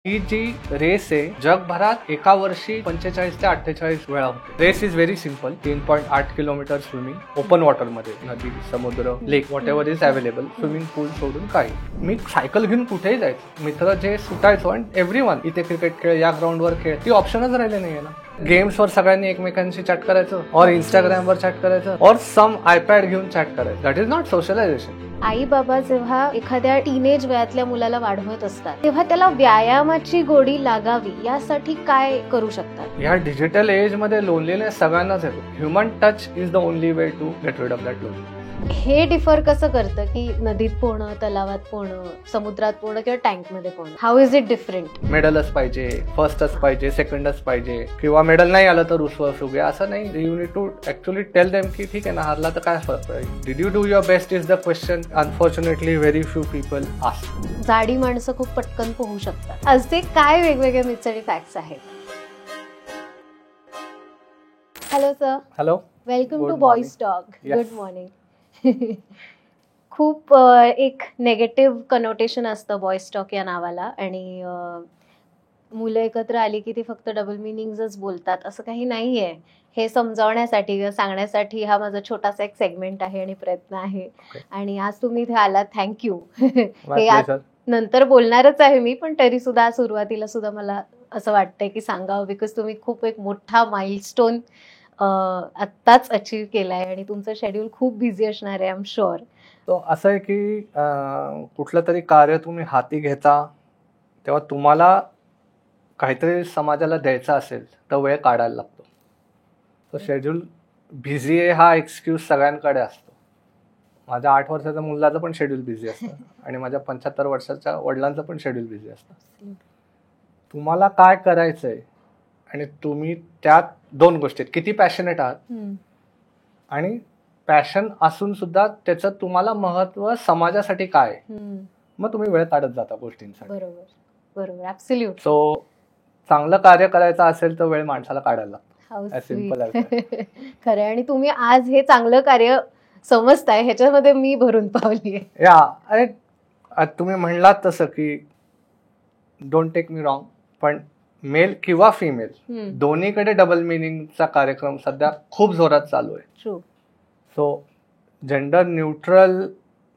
ही जी race आहे जगभरात एका वर्षी 45 ते 48 वेळा होते. Race is very simple. 3.8 kilometre swimming open water मध्ये, नदी, समुद्र, lake, whatever is available. Swimming pool सोडून काही. मी सायकल घेऊन कुठेही जायचो, मित्र जे सुटायचो आणि एव्हरीवन इथे क्रिकेट खेळ, या ग्राउंडवर खेळ, ती ऑप्शनच राहिले नाहीये ना. गेम्सवर सगळ्यांनी एकमेकांशी चॅट करायचं, और इंस्टाग्रामवर चॅट करायचं, और सम आयपॅड घेऊन चॅट करायचं. That is not socialization. आई बाबा जेव्हा एखाद्या टीनेज वयातल्या मुलाला वाढवत असतात तेव्हा त्याला व्यायामाची गोडी लागावी यासाठी काय करू शकतात? ह्या डिजिटल एज मध्ये लोनलीनेस सगळ्यांनाच येतो. Human touch is the only way to get rid of that loneliness. हे डिफर कसं करतं की नदीत पोहणं, तलावात पोहणं, समुद्रात पोहणं किंवा टँकमध्ये पोहणं? How is it different? मेडलच पाहिजे, फर्स्टच पाहिजे, सेकंडच पाहिजे, किंवा मेडल नाही आलं तर उसू घ्या, असं नाही. You need to actually tell them की ठीक आहे ना, हारला तर काय फरक पडेल. Did you do your best is the question unfortunately very few people ask. जाडी माणसं खूप पटकन पोहू शकतात, असे काय वेगवेगळे मिथ्स फॅक्ट्स आहेत? Hello sir. Hello, welcome to Good boys morning. Talk. Yes. Good morning. खूप एक नेगेटिव्ह कनोटेशन असतं बॉईज टॉक या नावाला, आणि मुलं एकत्र आली की ती फक्त डबल मिनिंग्सच बोलतात असं काही नाहीये. हे समजावण्यासाठी, सांगण्यासाठी हा माझा छोटासा एक सेगमेंट आहे आणि प्रयत्न आहे. आणि आज तुम्ही इथे आलात, थँक्यू. हे आज नंतर बोलणारच आहे मी, पण तरी सुद्धा सुरुवातीला सुद्धा मला असं वाटतंय की सांगावं, बिकॉज तुम्ही खूप एक मोठा माइलस्टोन आत्ताच अचीव्ह केलाय आणि तुमचं शेड्यूल खूप बिझी असणार आहे, आय एम शुअर. तो असं आहे की कुठलं तरी कार्य तुम्ही हाती घेता तेव्हा तुम्हाला काहीतरी समाजाला द्यायचं असेल तर वेळ काढायला लागतो. तो शेड्यूल बिझी आहे हा एक्सक्यूज सगळ्यांकडे असतो. माझ्या 8 वर्षाच्या मुलाचं पण शेड्यूल बिझी असतं आणि माझ्या 75 वर्षाच्या वडिलांचं पण शेड्यूल बिझी असतं. तुम्हाला काय करायचंय आणि तुम्ही त्यात दोन गोष्टीत किती पॅशनेट आहात, आणि पॅशन असून सुद्धा त्याचं तुम्हाला महत्व समाजासाठी काय, मग तुम्ही वेळ काढत जाता गोष्टींसाठी. बरोबर बरोबर, ऍब्सोल्युट. सो चांगलं कार्य करायचं असेल तर वेळ माणसाला काढायला लागतो. सिंपल खरं. आणि तुम्ही आज हे चांगलं कार्य समजताय ह्याच्यामध्ये मी भरून पावली आहे. या अरे तुम्ही म्हणलात तसं की डोंट टेक मी रॉंग, पण मेल किंवा फिमेल दोन्हीकडे डबल मिनिंगचा कार्यक्रम सध्या खूप जोरात चालू आहे. ट्रू. सो जेंडर न्यूट्रल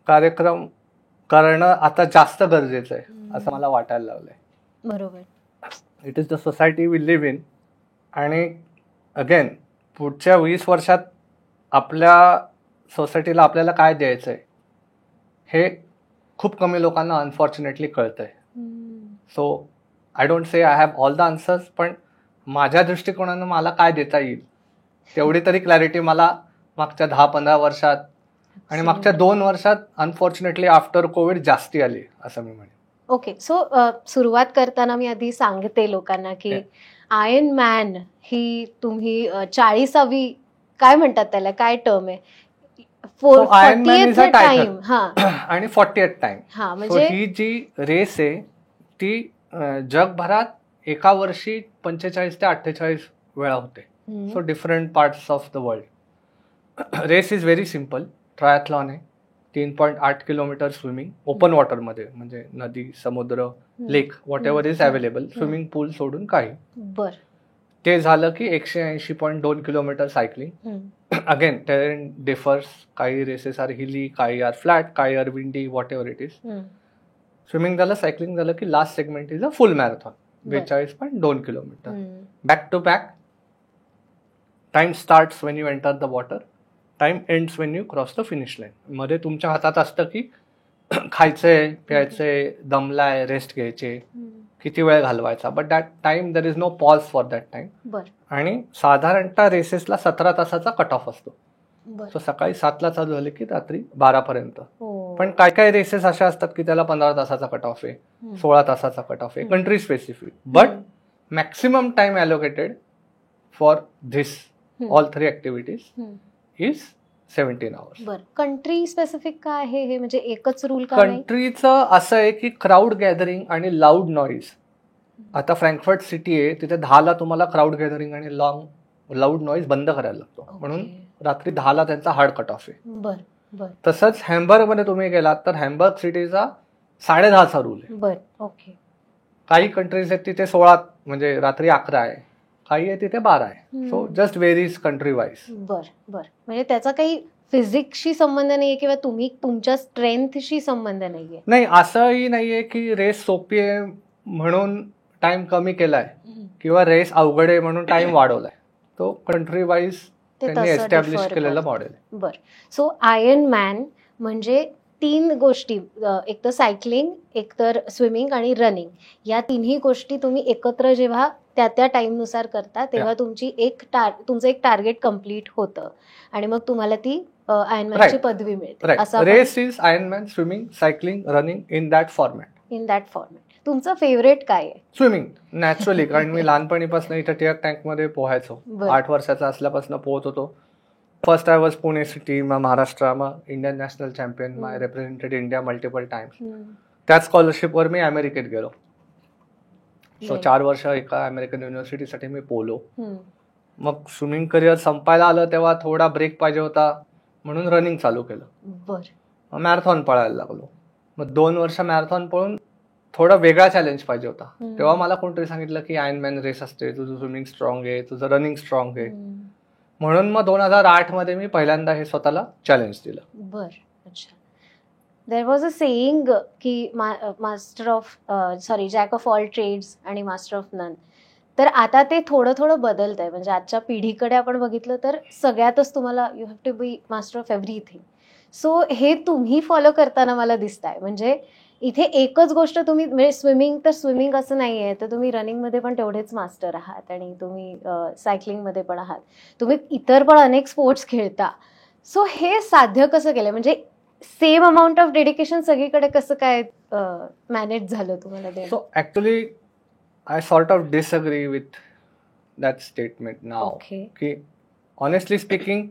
कार्यक्रम करणं आता जास्त गरजेचं आहे असं मला वाटायला लागलंय. बरोबर. It is the society we live in. आणि अगेन पुढच्या 20 वर्षात आपल्या सोसायटीला आपल्याला काय द्यायचं आहे हे खूप कमी लोकांना अनफॉर्च्युनेटली कळतंय. So I don't say I have all the answers, पण माझ्या दृष्टिकोनानं मला काय देता येईल तेवढी तरी क्लॅरिटी मला मागच्या 10-15 वर्षात आणि मागच्या 2 वर्षात अनफॉर्च्युनेटली आफ्टर कोविड जास्ती आली असं मी म्हणेन. ओके. सो सुरुवात करताना मी आधी सांगते लोकांना की आयर्न मॅन ही तुम्ही 40वी काय म्हणतात त्याला, काय टर्म आहे? 40th टाइम आणि 40th टाइम. हा, म्हणजे ही जी रेस आहे ती जगभरात एका वर्षी 45 ते 48 वेळा होते. So different parts of the world. Race is very simple. Triathlon आहे. 3.8 किलोमीटर स्विमिंग ओपन वॉटर मध्ये, म्हणजे नदी, समुद्र, lake, whatever is available. Swimming pool सोडून काही. बर. ते झालं की 180.2 kilometre cycling. Again terrain differs. काही रेसेस आर हिली, काही आर फ्लॅट, काही are windy, whatever it is. Swimming झालं, सायकलिंग झालं की last segment is a full marathon. 42.2 kilometre. Back to back. Time starts when you enter the water. Time ends when you cross the finish line. मध्ये तुमच्या हातात असतं की खायचंय, प्यायचंय, दमलाय, rest घ्यायचे, किती वेळ घालवायचा. But that time there is no pause for that time. आणि साधारणतः रेसेसला 17 तासाचा कट ऑफ असतो. सो सकाळी 7ला चालू झाले की रात्री 12 पर्यंत. पण काय काय रेसेस अशा असतात की त्याला 15 तासाचा कट ऑफ आहे, 16 तासाचा कट ऑफ आहे, country specific. But maximum time allocated for this all 3 activities is 17 hours. बर. कंट्री स्पेसिफिक काय आहे हे, म्हणजे एकच रूल का? कंट्रीचं असं आहे की क्राऊड गॅदरिंग आणि लाऊड नॉईज. आता फ्रँकफर्ट सिटी आहे, तिथे 10ला तुम्हाला क्राऊड गॅदरिंग आणि लाऊड नॉईज बंद करायला लागतो. म्हणून रात्री 10ला त्यांचा हार्ड कट ऑफ आहे. बर. तसंच हॅम्बर्ग मध्ये तुम्ही गेलात तर हॅम्बर्ग सिटीचा 10:30चा रूल आहे. बर. ओके. काही कंट्रीज आहेत तिथे 16 म्हणजे रात्री 11 आहे, काही आहे तिथे 12 आहे. So just varies country wise. बर म्हणजे त्याचा काही फिजिक्सशी संबंध नाहीये किंवा तुम्ही तुमच्या स्ट्रेंथशी संबंध नाहीये? नाही, असंही नाहीये की रेस सोपी आहे म्हणून टाइम कमी केलाय किंवा रेस अवघड आहे म्हणून टाइम वाढवलाय. तो कंट्री वाईज त्यांनी एस्टॅब्लिश केलेला मॉडेल. बर. सो आयर्न मॅन म्हणजे 3 गोष्टी, एक तर सायकलिंग, एक तर स्विमिंग आणि रनिंग, या तिन्ही गोष्टी तुम्ही एकत्र जेव्हा त्या टाइमनुसार करता तेव्हा तुमचं एक टार्गेट कम्प्लीट होतं आणि मग तुम्हाला ती आयर्नमॅनची पदवी मिळते. Race is Ironman, swimming, cycling, running in that format. तुमचं फेवरेट काय आहे? स्विमिंग नॅचरली, कारण मी लहानपणीपासून इथे टियर टँक मध्ये पोहायचो. 8 वर्षाचा असल्यापासून पोहत होतो. First I was Pune city, मग महाराष्ट्र, मग इंडियन नॅशनल चॅम्पियन, माय रिप्रेझेंटेड इंडिया मल्टिपल टाइम्स. त्याच स्कॉलरशिपवर मी अमेरिकेत गेलो. सो 4 वर्ष एका अमेरिकन युनिव्हर्सिटीसाठी मी पोहलो. मग स्विमिंग करिअर संपायला आलं तेव्हा थोडा ब्रेक पाहिजे होता म्हणून रनिंग चालू केलं. मॅरेथॉन पळायला लागलो. मग 2 वर्ष मॅरेथॉन पळून थोडा वेगळा चॅलेंज पाहिजे होता. तेव्हा मला कोणतरी सांगितलं की आयर्नमॅन रेस असते, तुझं स्विमिंग स्ट्रॉंग आहे, तुझं रनिंग स्ट्रॉंग आहे. म्हणून मग 2008 मध्ये मी पहिल्यांदा हे स्वतःला चॅलेंज दिलं. बर. अच्छा. देयर वॉज अ सेईंग की जॅक ऑफ ऑल ट्रेड्स आणि मास्टर ऑफ नन. तर आता ते थोडं बदलत आहे. म्हणजे आजच्या पिढीकडे आपण बघितलं तर सगळ्यातच तुम्हाला you have to be master of everything. So हे तुम्ही फॉलो करताना मला दिसताय. म्हणजे इथे एकच गोष्ट तुम्ही, म्हणजे स्विमिंग तर स्विमिंग असं नाही आहे, तर तुम्ही रनिंगमध्ये पण तेवढेच मास्टर आहात आणि तुम्ही सायकलिंगमध्ये पण आहात, तुम्ही इतर पण अनेक स्पोर्ट्स खेळता. सो हे साध्य कसं केलं? म्हणजे सेम अमाऊंट ऑफ डेडिकेशन सगळीकडे कसं काय मॅनेज झालं तुम्हाला? So actually I sort of disagree with that statement now. की ऑनेस्टली स्पीकिंग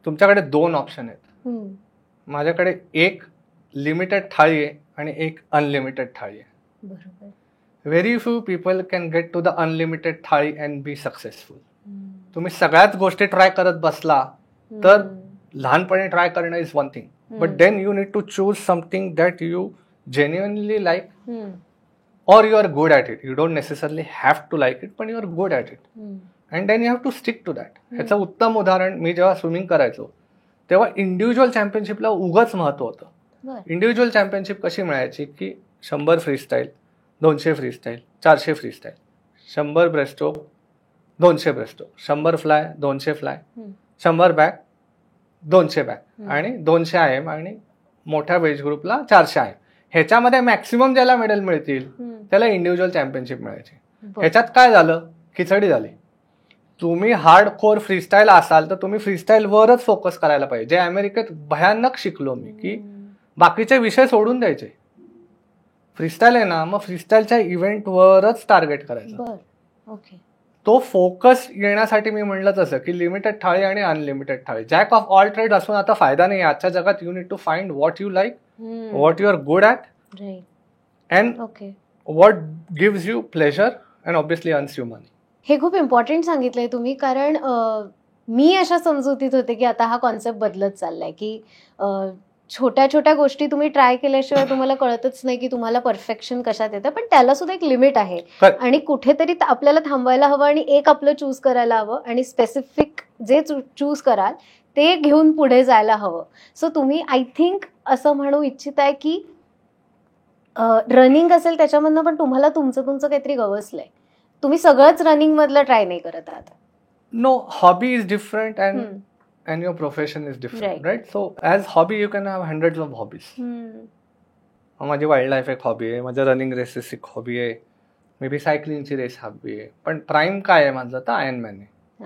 तुमच्याकडे 2 ऑप्शन आहेत. माझ्याकडे एक लिमिटेड थाळी आहे आणि एक अनलिमिटेड थाळी आहे. Very few people can get to the unlimited thali and be successful. तुम्ही सगळ्याच गोष्टी ट्राय करत बसला तर लहानपणी ट्राय करणं is one thing, but then you need to choose something that you genuinely like or you are good at it. You don't necessarily have to like it, but you are good at it. And then you have to stick to that. ह्याचं उत्तम उदाहरण, मी जेव्हा swimming करायचो तेव्हा individual चॅम्पियनशिपला उगाच महत्व होतं. Individual championship कशी मिळायची की 100 freestyle, 200 freestyle, 400 freestyle, 100 breaststroke, 200 breaststroke, 100 fly, 200 fly, 100 back, 200 back आणि 200 IM आणि मोठ्या वेज ग्रुपला 400 IM. ह्याच्यामध्ये मॅक्सिमम ज्याला मेडल मिळतील त्याला इंडिव्हिज्युअल चॅम्पियनशिप मिळायची. ह्याच्यात काय झालं? खिचडी झाली. तुम्ही हार्ड कोर फ्रीस्टाईल असाल तर तुम्ही फ्रीस्टाईल वरच फोकस करायला पाहिजे. जे अमेरिकेत भयानक शिकलो मी की बाकीचे विषय सोडून द्यायचे. फ्रीस्टाईल आहे ना, मग फ्रीस्टाईलच्या इव्हेंटवरच टार्गेट करायचं. तो फोकस येण्यासाठी मी म्हणलं तसं की लिमिटेड थाळी आणि अनलिमिटेड थाळी. जॅक ऑफ ऑल ट्रेड असून आता फायदा नाही. आजच्या जगात you need to find what you like, what you are good at, and what gives you pleasure and obviously earns you money. हे खूप इम्पॉर्टंट सांगितलंय तुम्ही, कारण मी अशा समजुतीत होते की आता हा कॉन्सेप्ट बदलत चाललाय की छोट्या छोट्या गोष्टी तुम्ही ट्राय केल्याशिवाय तुम्हाला कळतच नाही की तुम्हाला परफेक्शन कशात येतं. पण त्याला सुद्धा एक लिमिट आहे आणि कुठेतरी आपल्याला थांबायला हवं आणि एक आपलं चूज करायला हवं आणि स्पेसिफिक जे चूज कराल ते घेऊन पुढे जायला हवं. सो तुम्ही आय थिंक असं म्हणू इच्छिताय की रनिंग असेल त्याच्यामधनं पण तुम्हाला तुमचं काहीतरी गवसलंय. तुम्ही सगळंच रनिंग मधलं ट्राय नाही करत आहात. No, hobby is different and your profession is different, right? So as hobby you can have hundreds of hobbies. माझी वाईल्ड लाईफ एक हॉबी आहे, माझं रनिंग रेसेस एक हॉबी आहे, मे बी सायकलिंगची रेस हॉबी आहे. पण प्राईम काय आहे माझं तर आयर्नमॅन आहे.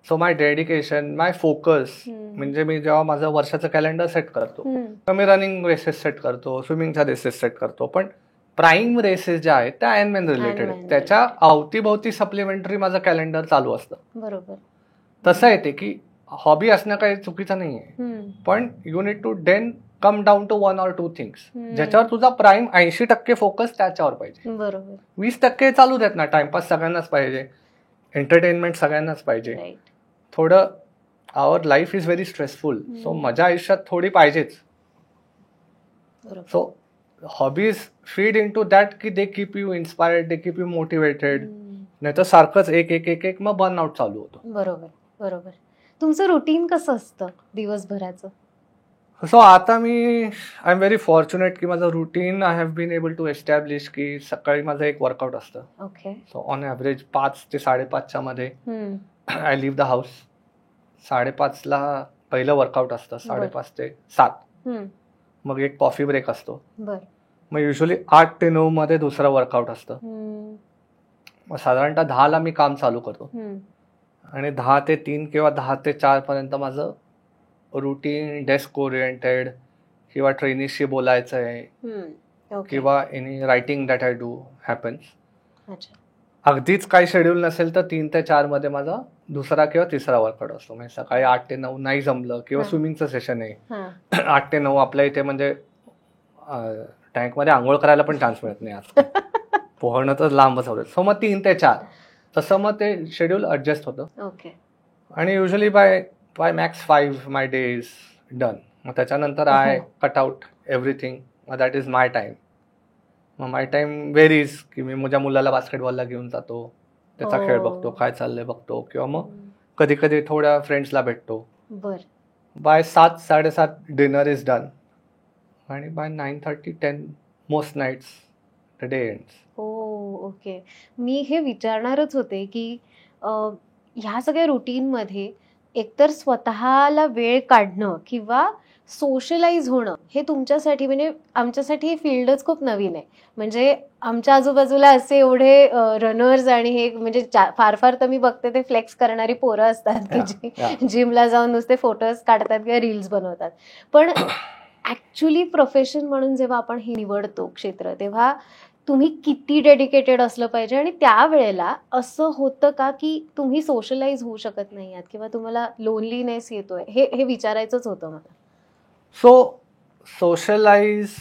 So my dedication, my focus म्हणजे मी जेव्हा माझं वर्षाचं कॅलेंडर सेट करतो तर मी रनिंग रेसेस सेट करतो, स्विमिंगच्या रेसेस सेट करतो. पण प्राईम रेसेस ज्या आहेत त्या आयर्नमॅन रिलेटेड आहेत. त्याच्या अवतीभोवती सप्लिमेंटरी माझं कॅलेंडर चालू असतं. बरोबर. तसं येते की हॉबी असणं काही चुकीचं नाहीये, पण you need to then come down to 1 or 2 things ज्याच्यावर तुझा प्राईम 80% फोकस त्याच्यावर पाहिजे. बरोबर. 20% चालू देत ना. टाइमपास सगळ्यांनाच पाहिजे, एंटरटेनमेंट सगळ्यांनाच पाहिजे. थोडं our life is very stressful, so माझ्या आयुष्यात थोडी पाहिजेच. So hobbies feed into that की they keep you inspired, they keep you motivated. नाही तर सारखंच एक एक एक एक मग बर्नआउट चालू होतो. बरोबर बरोबर. तुमचं रुटीन कसं असतं दिवसभराचं? सो आता मी आय एम व्हेरी फॉर्च्युनेट की माझं routine I have been able to establish की सकाळी माझं एक वर्कआउट असतं. ओके. सो ऑन ॲव्हरेज 5 ते 5:30च्या मध्ये आय लिव्ह द हाऊस. 5:30ला पहिलं वर्कआउट असतं, 5:30 ते 7. मग एक कॉफी ब्रेक असतो. मग युजली 8 ते 9 मध्ये दुसरं वर्कआउट असतं. मग साधारणतः 10ला मी काम चालू करतो आणि 10 ते 3 किंवा 10 ते 4 पर्यंत माझं रुटीन डेस्क ओरिएंटेड किंवा ट्रेनिंगशी बोलायचं आहे किंवा any writing that I do happens. अगदीच काही शेड्यूल नसेल तर 3 ते 4 मध्ये माझा दुसरा किंवा तिसरा वर्कआउट असतो. म्हणजे सकाळी 8 ते 9 नाही जमलं किंवा स्विमिंगचं सेशन आहे 8 ते 9 आपल्या इथे म्हणजे टँकमध्ये आंघोळ करायला पण चान्स मिळत नाही आज. पोहणं तर लांबच होतं. सो मग 3 ते 4 तसं मग ते शेड्यूल ॲडजस्ट होतं. आणि usually by max 5 my day is done. मग त्याच्यानंतर आय कट आउट एव्हरीथिंग. मग दॅट इज माय टाईम. मग माय टाईम व्हेरीज की मी माझ्या मुलाला बास्केटबॉलला घेऊन जातो, त्याचा खेळ बघतो, काय चाललंय बघतो किंवा मग कधी कधी थोड्या फ्रेंड्सला भेटतो. बाय 7, 7:30 डिनर इज डन आणि by 9:30, 10 most nights the day ends. Okay. मी हे विचारणारच होते की ह्या सगळ्या रुटीनमध्ये एकतर स्वतःला वेळ काढणं किंवा सोशलाइज होणं हे तुमच्यासाठी म्हणजे आमच्यासाठी हे फील्डच खूप नवीन आहे. म्हणजे आमच्या आजूबाजूला असे एवढे रनर्स आणि हे म्हणजे फार फार तर मी बघते ते फ्लेक्स करणारी पोरं असतात की जी जिमला जाऊन नुसते फोटोज काढतात किंवा रील्स बनवतात. पण ऍक्च्युली प्रोफेशन म्हणून जेव्हा आपण हे निवडतो क्षेत्र तेव्हा तुम्ही किती डेडिकेटेड असलं पाहिजे आणि त्यावेळेला असं होतं का की तुम्ही सोशलाइज होऊ शकत नाही आहात किंवा तुम्हाला लोनलीनेस येतोय हे विचारायचंच होतं मला. सो सोशलाइज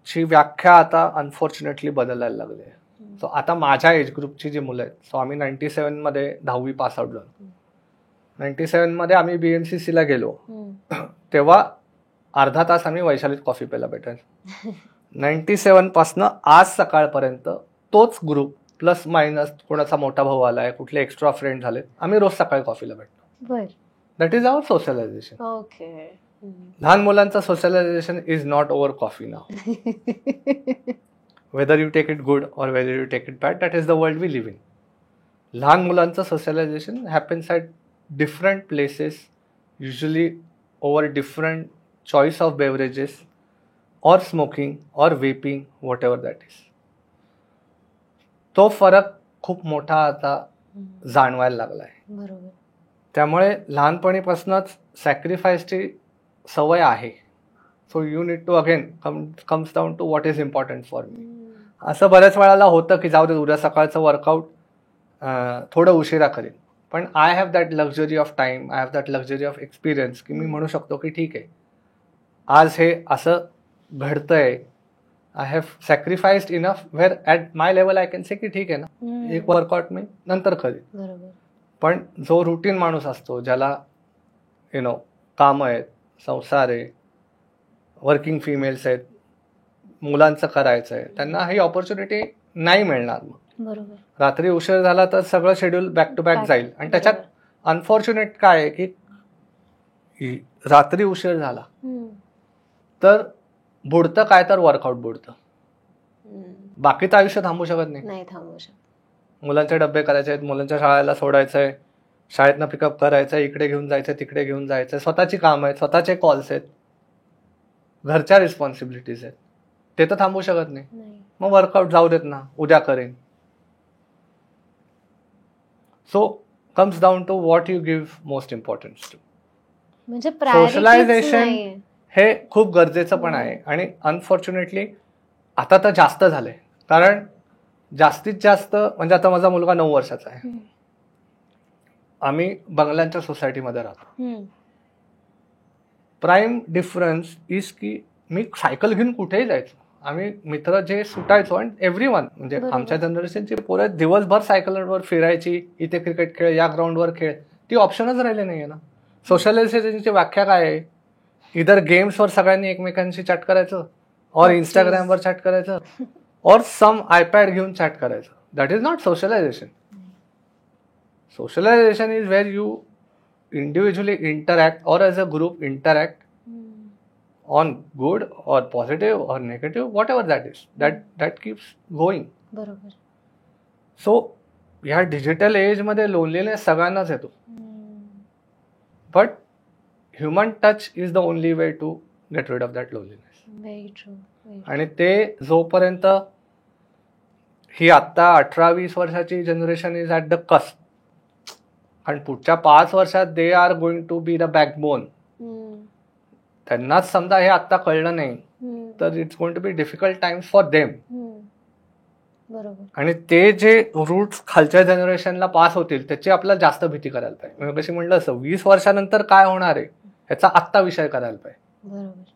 ची व्याख्या आता अनफॉर्च्युनेटली बदलायला लागली आहे. सो आता माझ्या एज ग्रुपची जी मुलं आहेत, सो आम्ही 97 मध्ये 10वी पास आउट झालो. 97 मध्ये आम्ही BMCC ला गेलो तेव्हा अर्धा तास आम्ही वैशालीत कॉफी प्यायला भेटायचो. 97 पासनं आज सकाळपर्यंत तोच ग्रुप प्लस मायनस कोणाचा मोठा भाऊ आलाय, कुठले एक्स्ट्रा फ्रेंड झाले, आम्ही रोज सकाळी कॉफीला भेटतो. That is our socialization. लहान मुलांचं socialization is not over coffee now. Whether you take it good or whether you take it bad, that is the world we live in. लहान मुलांचं socialization happens at different places, usually over different choice of beverages or smoking or vaping, whatever that is. तो फरक खूप मोठा आता जाणवायला लागलाय. बरोबर. त्यामुळे लहानपणीपासूनच सॅक्रिफाईसची सवय आहे. So you need to again comes down to what is important for me. असं बऱ्याच वेळाला होतं की जाऊ दे उद्या सकाळचं वर्कआउट थोडं उशिरा करेन, पण I have that luxury of time, I have that luxury of experience की मी म्हणू शकतो की ठीक आहे आज हे असं घडतंय. I have sacrificed enough where at my level I can say की ठीक आहे ना एक वर्कआउट मी नंतर करेन. पण जो रुटीन माणूस असतो ज्याला कामं आहेत, संसार आहे, वर्किंग फिमेल्स आहेत, मुलांचं करायचं आहे, त्यांना ही ऑपॉर्च्युनिटी नाही मिळणार. मग रात्री उशीर झाला तर सगळं शेड्यूल बॅक टू बॅक जाईल. आणि त्याच्यात अनफॉर्च्युनेट काय आहे की रात्री उशीर झाला तर बुडतं काय तर वर्कआउट बुडतं. बाकी तर आयुष्य थांबू शकत नाही. मुलांचे डबे करायचे आहेत, मुलांच्या शाळेला सोडायचंय, शाळेतनं पिकअप करायचंय, इकडे घेऊन जायचंय, तिकडे घेऊन जायचंय, स्वतःची काम आहेत, स्वतःचे कॉल्स आहेत, घरच्या रिस्पॉन्सिबिलिटीज आहेत, ते तर थांबू शकत नाही. मग वर्कआउट जाऊ देत ना, उद्या करेन. So comes down to what you give most importance to. म्हणजे सोशलायझेशन हे खूप गरजेचं पण आहे. आणि अनफॉर्च्युनेटली आता तर जास्त झालंय, कारण जास्तीत जास्त म्हणजे आता माझा मुलगा 9 वर्षाचा आहे. आम्ही बंगल्यांच्या सोसायटीमध्ये राहतो. प्राईम डिफरन्स इज की मी सायकल घेऊन कुठेही जायचो. आम्ही मित्र जे सुटायचो आणि एव्हरीवन म्हणजे आमच्या जनरेशनची पोरं दिवसभर सायकलवर फिरायची, इथे क्रिकेट खेळ, या ग्राउंडवर खेळ, ती ऑप्शनच राहिले नाहीये ना. सोशलायझेशनची व्याख्या काय आहे इधर गेम्सवर सगळ्यांनी एकमेकांशी चॅट करायचं, और इंस्टाग्रामवर चॅट करायचं, और सम आयपॅड घेऊन चॅट करायचं. That is not socialisation. Socialisation is where you individually interact or as a group interact on good or positive or negative, whatever that is, that keeps going. बरोबर. So ह्या digital age मध्ये loneliness सगळ्यांनाच येतो, but human touch is the only way to get rid of that loneliness. Very true. आणि ते जोपर्यंत ही आता 18-20 वर्षाची generation is at the cusp, आणि पुढच्या 5 वर्षात they are going to be the backbone. त्यांनाच समजा हे आता कळलं नाही तर it's going to be difficult times for them. बरोबर. आणि ते जे रूट्स खालच्या जनरेशनला पास होतील त्याची आपल्याला जास्त भीती करायला पाहिजे. म्हणजे कशी म्हटलं असं 20 वर्षानंतर काय होणार आहे ह्याचा आत्ता विषय करायला पाहिजे. बरोबर.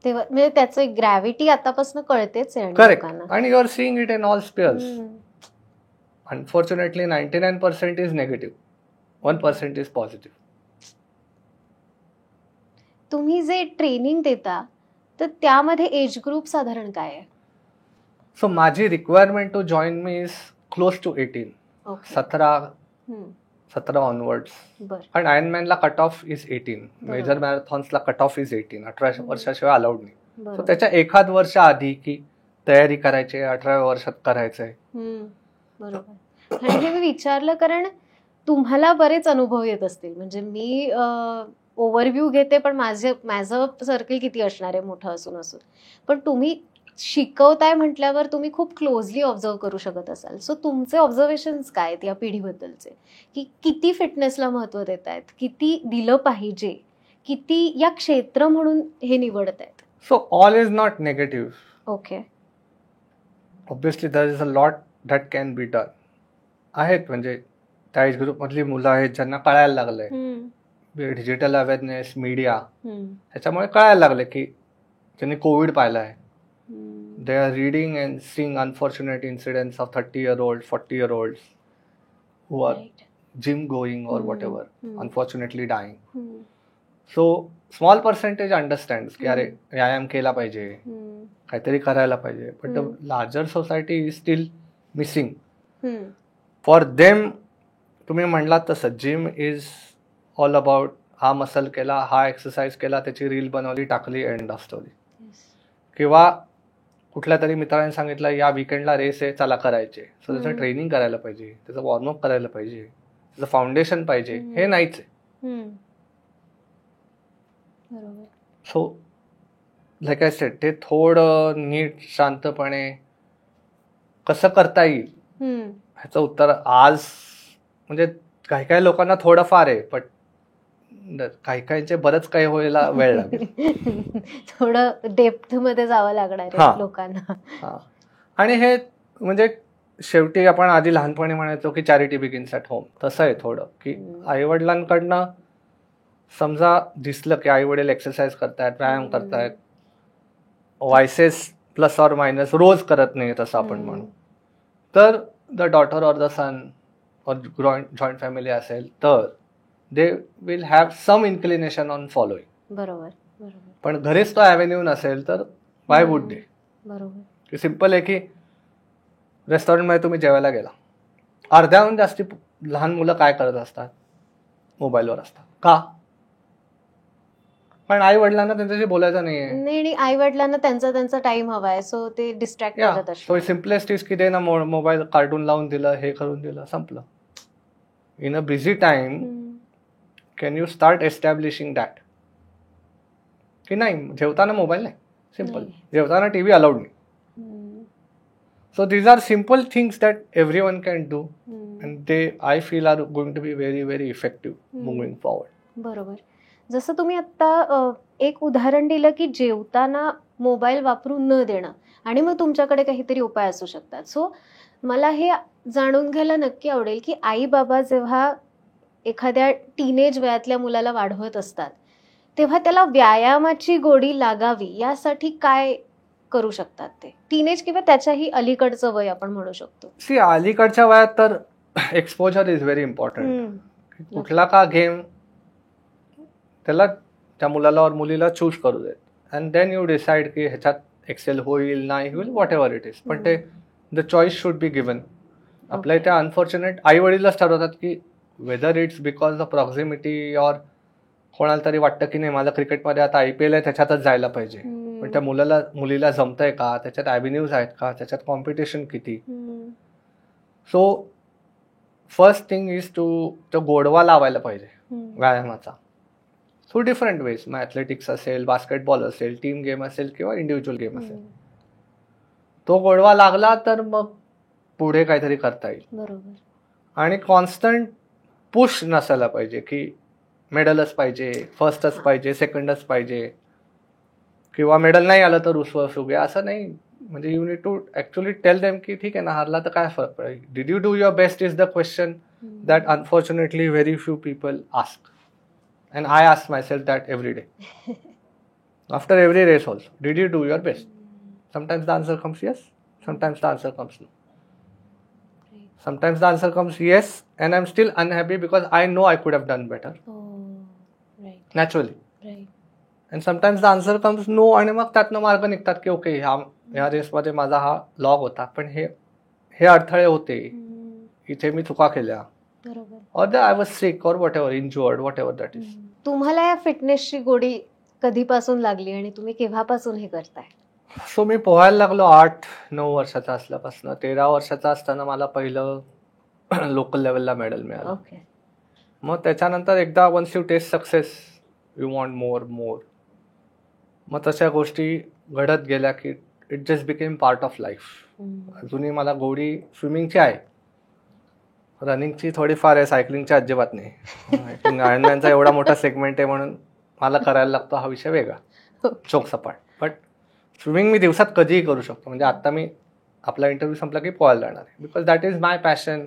तेव्हा म्हणजे त्याचं ग्रॅव्हिटी आतापासून कळतेच आहे. करेक्ट. आणि you are seeing it in all spheres. Unfortunately 99% is negative, 1% is positive. तुम्ही जे ट्रेनिंग देता तर त्यामध्ये एज ग्रुप साधारण काय आहे? सो माझी requirement to join me is close to 18. 17 onwards. आणि आयर्नमॅनला कट ऑफ इज 18. मेजर मॅरेथॉन्सला कट ऑफ इज 18. 18 वर्षाशिवाय अलाउड नाही. सो त्याच्या एखाद वर्ष आधी की तयारी करायची, 18व्या वर्षात करायचंय. बरोबर. आणि हे मी विचारलं कारण तुम्हाला बरेच अनुभव येत असतील. म्हणजे मी ओव्हरव्ह्यू घेते, पण माझं सर्कल किती असणार आहे मोठं असून. पण तुम्ही शिकवताय म्हटल्यावर तुम्ही खूप क्लोजली ऑब्झर्व करू शकत असाल. सो तुमचे ऑब्झर्वेशन्स काय आहेत या पिढीबद्दलचे, की किती फिटनेसला महत्त्व देत आहेत, किती दिलं पाहिजे, किती या क्षेत्र म्हणून हे निवडत आहेत? So all is not negative. Okay. Obviously there is a lot that can be done. आहेत म्हणजे त्या एज ग्रुप मधली मुलं आहेत ज्यांना कळायला लागलंय. डिजिटल अवेअरनेस, मीडिया ह्याच्यामुळे कळायला लागले की ज्यांनी कोविड पाहिलाय, they are reading and seeing unfortunate incidents of 30-year-olds, 40-year-olds who are gym going or whatever, unfortunately dying. So small percentage understands की अरे व्यायाम केला पाहिजे, काहीतरी करायला पाहिजे, but the larger society is still missing. For them, तुम्ही म्हणलात तसं जिम इज ऑल अबाउट हा मसल केला, हा एक्सरसाइज केला, त्याची रील बनवली, टाकली, एंड ऑफ स्टोरी. किंवा कुठल्या तरी मित्रांनी सांगितलं या विकेंडला रेस आहे, चला करायचे. सो त्याचं ट्रेनिंग करायला पाहिजे, त्याचं वॉर्मअप करायला पाहिजे, त्याचं फाउंडेशन पाहिजे. हे नाहीच आहे. सो लाईक आय सेड, ते थोडं नीट शांतपणे कसं करता येईल ह्याचं उत्तर आज म्हणजे काही काही लोकांना थोडंफार आहे, पण काही काहींचे बरंच काही व्हायला वेळ लागेल. थोडं डेप्थ मध्ये जावं लागणार आहे लोकांना. आणि हे म्हणजे शेवटी आपण आधी लहानपणी म्हणायचो की चॅरिटी बिगिन्स ॲट होम. तसं आहे थोडं की आई वडिलांकडनं समजा दिसलं की आई वडील एक्सरसाइज करतायत, व्यायाम करतायत, व्हायसेस प्लस ऑर मायनस रोज करत नाही तसं आपण म्हणू, तर the daughter or the son or joint family असेल तर they will have some inclination on following. बरोबर. पण घरीच तो ॲव्हेन्यू नसेल तर वाय वुड दे. बरोबर. सिम्पल आहे की रेस्टॉरंटमध्ये तुम्ही जेवायला गेला, अर्ध्याहून जास्ती लहान मुलं काय करत असतात, मोबाईलवर असतात. का? पण आई वडिलांना त्यांच्याशी बोलायचं नाही, आई वडिलांना त्यांचा टाइम हवाय, सो ते डिस्ट्रॅक्ट करत असतात. सो सिम्पलेस्ट इज की दे ना मोबाईल कार्टून लावून दिलं, हे करून दिलं, संपलं. In a busy time can you start establishing that की नाही जेवताना मोबाईल नाही, सिम्पल. जेवताना टीव्ही अलाउड नाही. So these are simple things that every one can do and they I feel are going to be very very effective moving forward. बरोबर. जसं तुम्ही आता एक उदाहरण दिलं की जेवताना मोबाईल वापरून न देणं, आणि मग तुमच्याकडे काहीतरी उपाय असू शकतात. सो मला हे जाणून घ्यायला नक्की आवडेल की आई बाबा जेव्हा एखाद्या टीनेज वयातल्या मुलाला वाढवत असतात तेव्हा त्याला व्यायामाची गोडी लागावी यासाठी काय करू शकतात ते? टीनेज किंवा त्याच्याही अलीकडचं वय आपण म्हणू शकतो. सी अलीकडच्या वयात तर एक्सपोजर इज व्हेरी इम्पॉर्टंट. कुठला का गेम त्याला त्या मुलाला और मुलीला चूज करू देत, अँड देन यू डिसाइड की ह्याच्यात एक्सेल होईल नाही होईल, वॉट एव्हर इट इज, पण ते the choice should be given. आपल्या इथे अनफॉर्च्युनेट आई वडीलच ठरवतात की whether it's because of proximity और कोणाला तरी वाटतं की नाही माझं क्रिकेटमध्ये आता IPL आहे त्याच्यातच जायला पाहिजे, पण त्या मुलीला जमतंय का, त्याच्यात ॲव्हेन्यूज आहेत का, त्याच्यात कॉम्पिटिशन किती. सो फर्स्ट थिंग इज तो गोडवा लावायला पाहिजे व्यायामाचा थ्रू डिफरंट वेज. मग ॲथलेटिक्स असेल, बास्केटबॉल असेल, टीम गेम असेल किंवा इंडिव्हिज्युअल गेम असेल. तो गोडवा लागला तर मग पुढे काहीतरी करता येईल. बरोबर. आणि कॉन्स्टंट पुश नसायला पाहिजे की मेडलच पाहिजे, फर्स्टच पाहिजे, सेकंडच पाहिजे, किंवा मेडल नाही आलं तर रुसवा घ्या, असं नाही. म्हणजे you need to actually tell them की ठीक आहे ना, हारला तर काय फरक पडेल. Did you do your best is the question that unfortunately very few people ask, and I ask myself that every day after every race also. Did you do your best? Sometimes the answer comes yes, sometimes the answer comes no. Sometimes the answer comes yes, and I'm still unhappy because I know I could have done better. Naturally. Right. And sometimes the answer comes no, आणि मग त्यातनं मार्ग निघतात की okay ह्या रेसमध्ये माझा हा लॉग होता, पण हे अडथळे होते, इथे मी चुका केल्या, or I was sick or whatever, injured, whatever that is. तुम्हाला या फिटनेसची गोडी कधीपासून लागली आणि तुम्ही केव्हापासून हे करताय? सो मी पोहायला लागलो 8-9 वर्षाचा असल्यापासून. 13 वर्षाचा असताना मला पहिलं लोकल लेवलला मेडल मिळालं. मग त्याच्यानंतर एकदा once you taste success you want more. मग तशा गोष्टी घडत गेल्या की it just became part of life. अजूनही मला गोडी स्विमिंगची आहे, रनिंगची थोडीफार आहे, सायकलिंगची अजिबात नाही. आयर्नमॅनचा एवढा मोठा सेगमेंट आहे म्हणून मला करायला लागतो, हा विषय वेगळा, चोखसपाट. बट स्विमिंग मी दिवसात कधीही करू शकतो. म्हणजे आता मी आपला इंटरव्ह्यू संपला की पोहायला जाणार आहे, because that is my passion,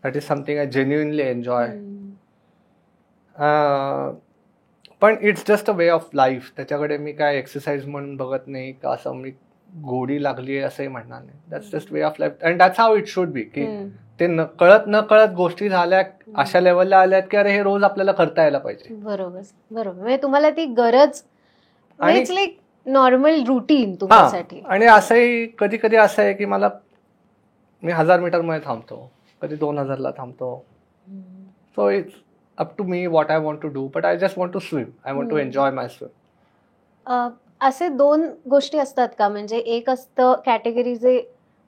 that is something I genuinely enjoy. पण it's just a way of life. त्याच्याकडे मी काय एक्सरसाइज म्हणून बघत नाही का असं मी गोडी लागली आहे असंही म्हणणार नाही. That's just way of life, and that's how it should be. की ते न कळत गोष्टी झाल्या अशा लेवलला आल्यात की अरे हे रोज आपल्याला करता यायला पाहिजे. बरोबर. म्हणजे तुम्हाला ती गरज लाईक नॉर्मल रुटीन तुमच्यासाठी. आणि असंही कधी कधी असं आहे की मी 1000 मीटरमध्ये थांबतो, कधी 2000ला थांबतो. So it's up to me what I want to do, but I just want to swim. I want to enjoy my swim. असे 2 गोष्टी असतात का? म्हणजे एक असतं कॅटेगरी जे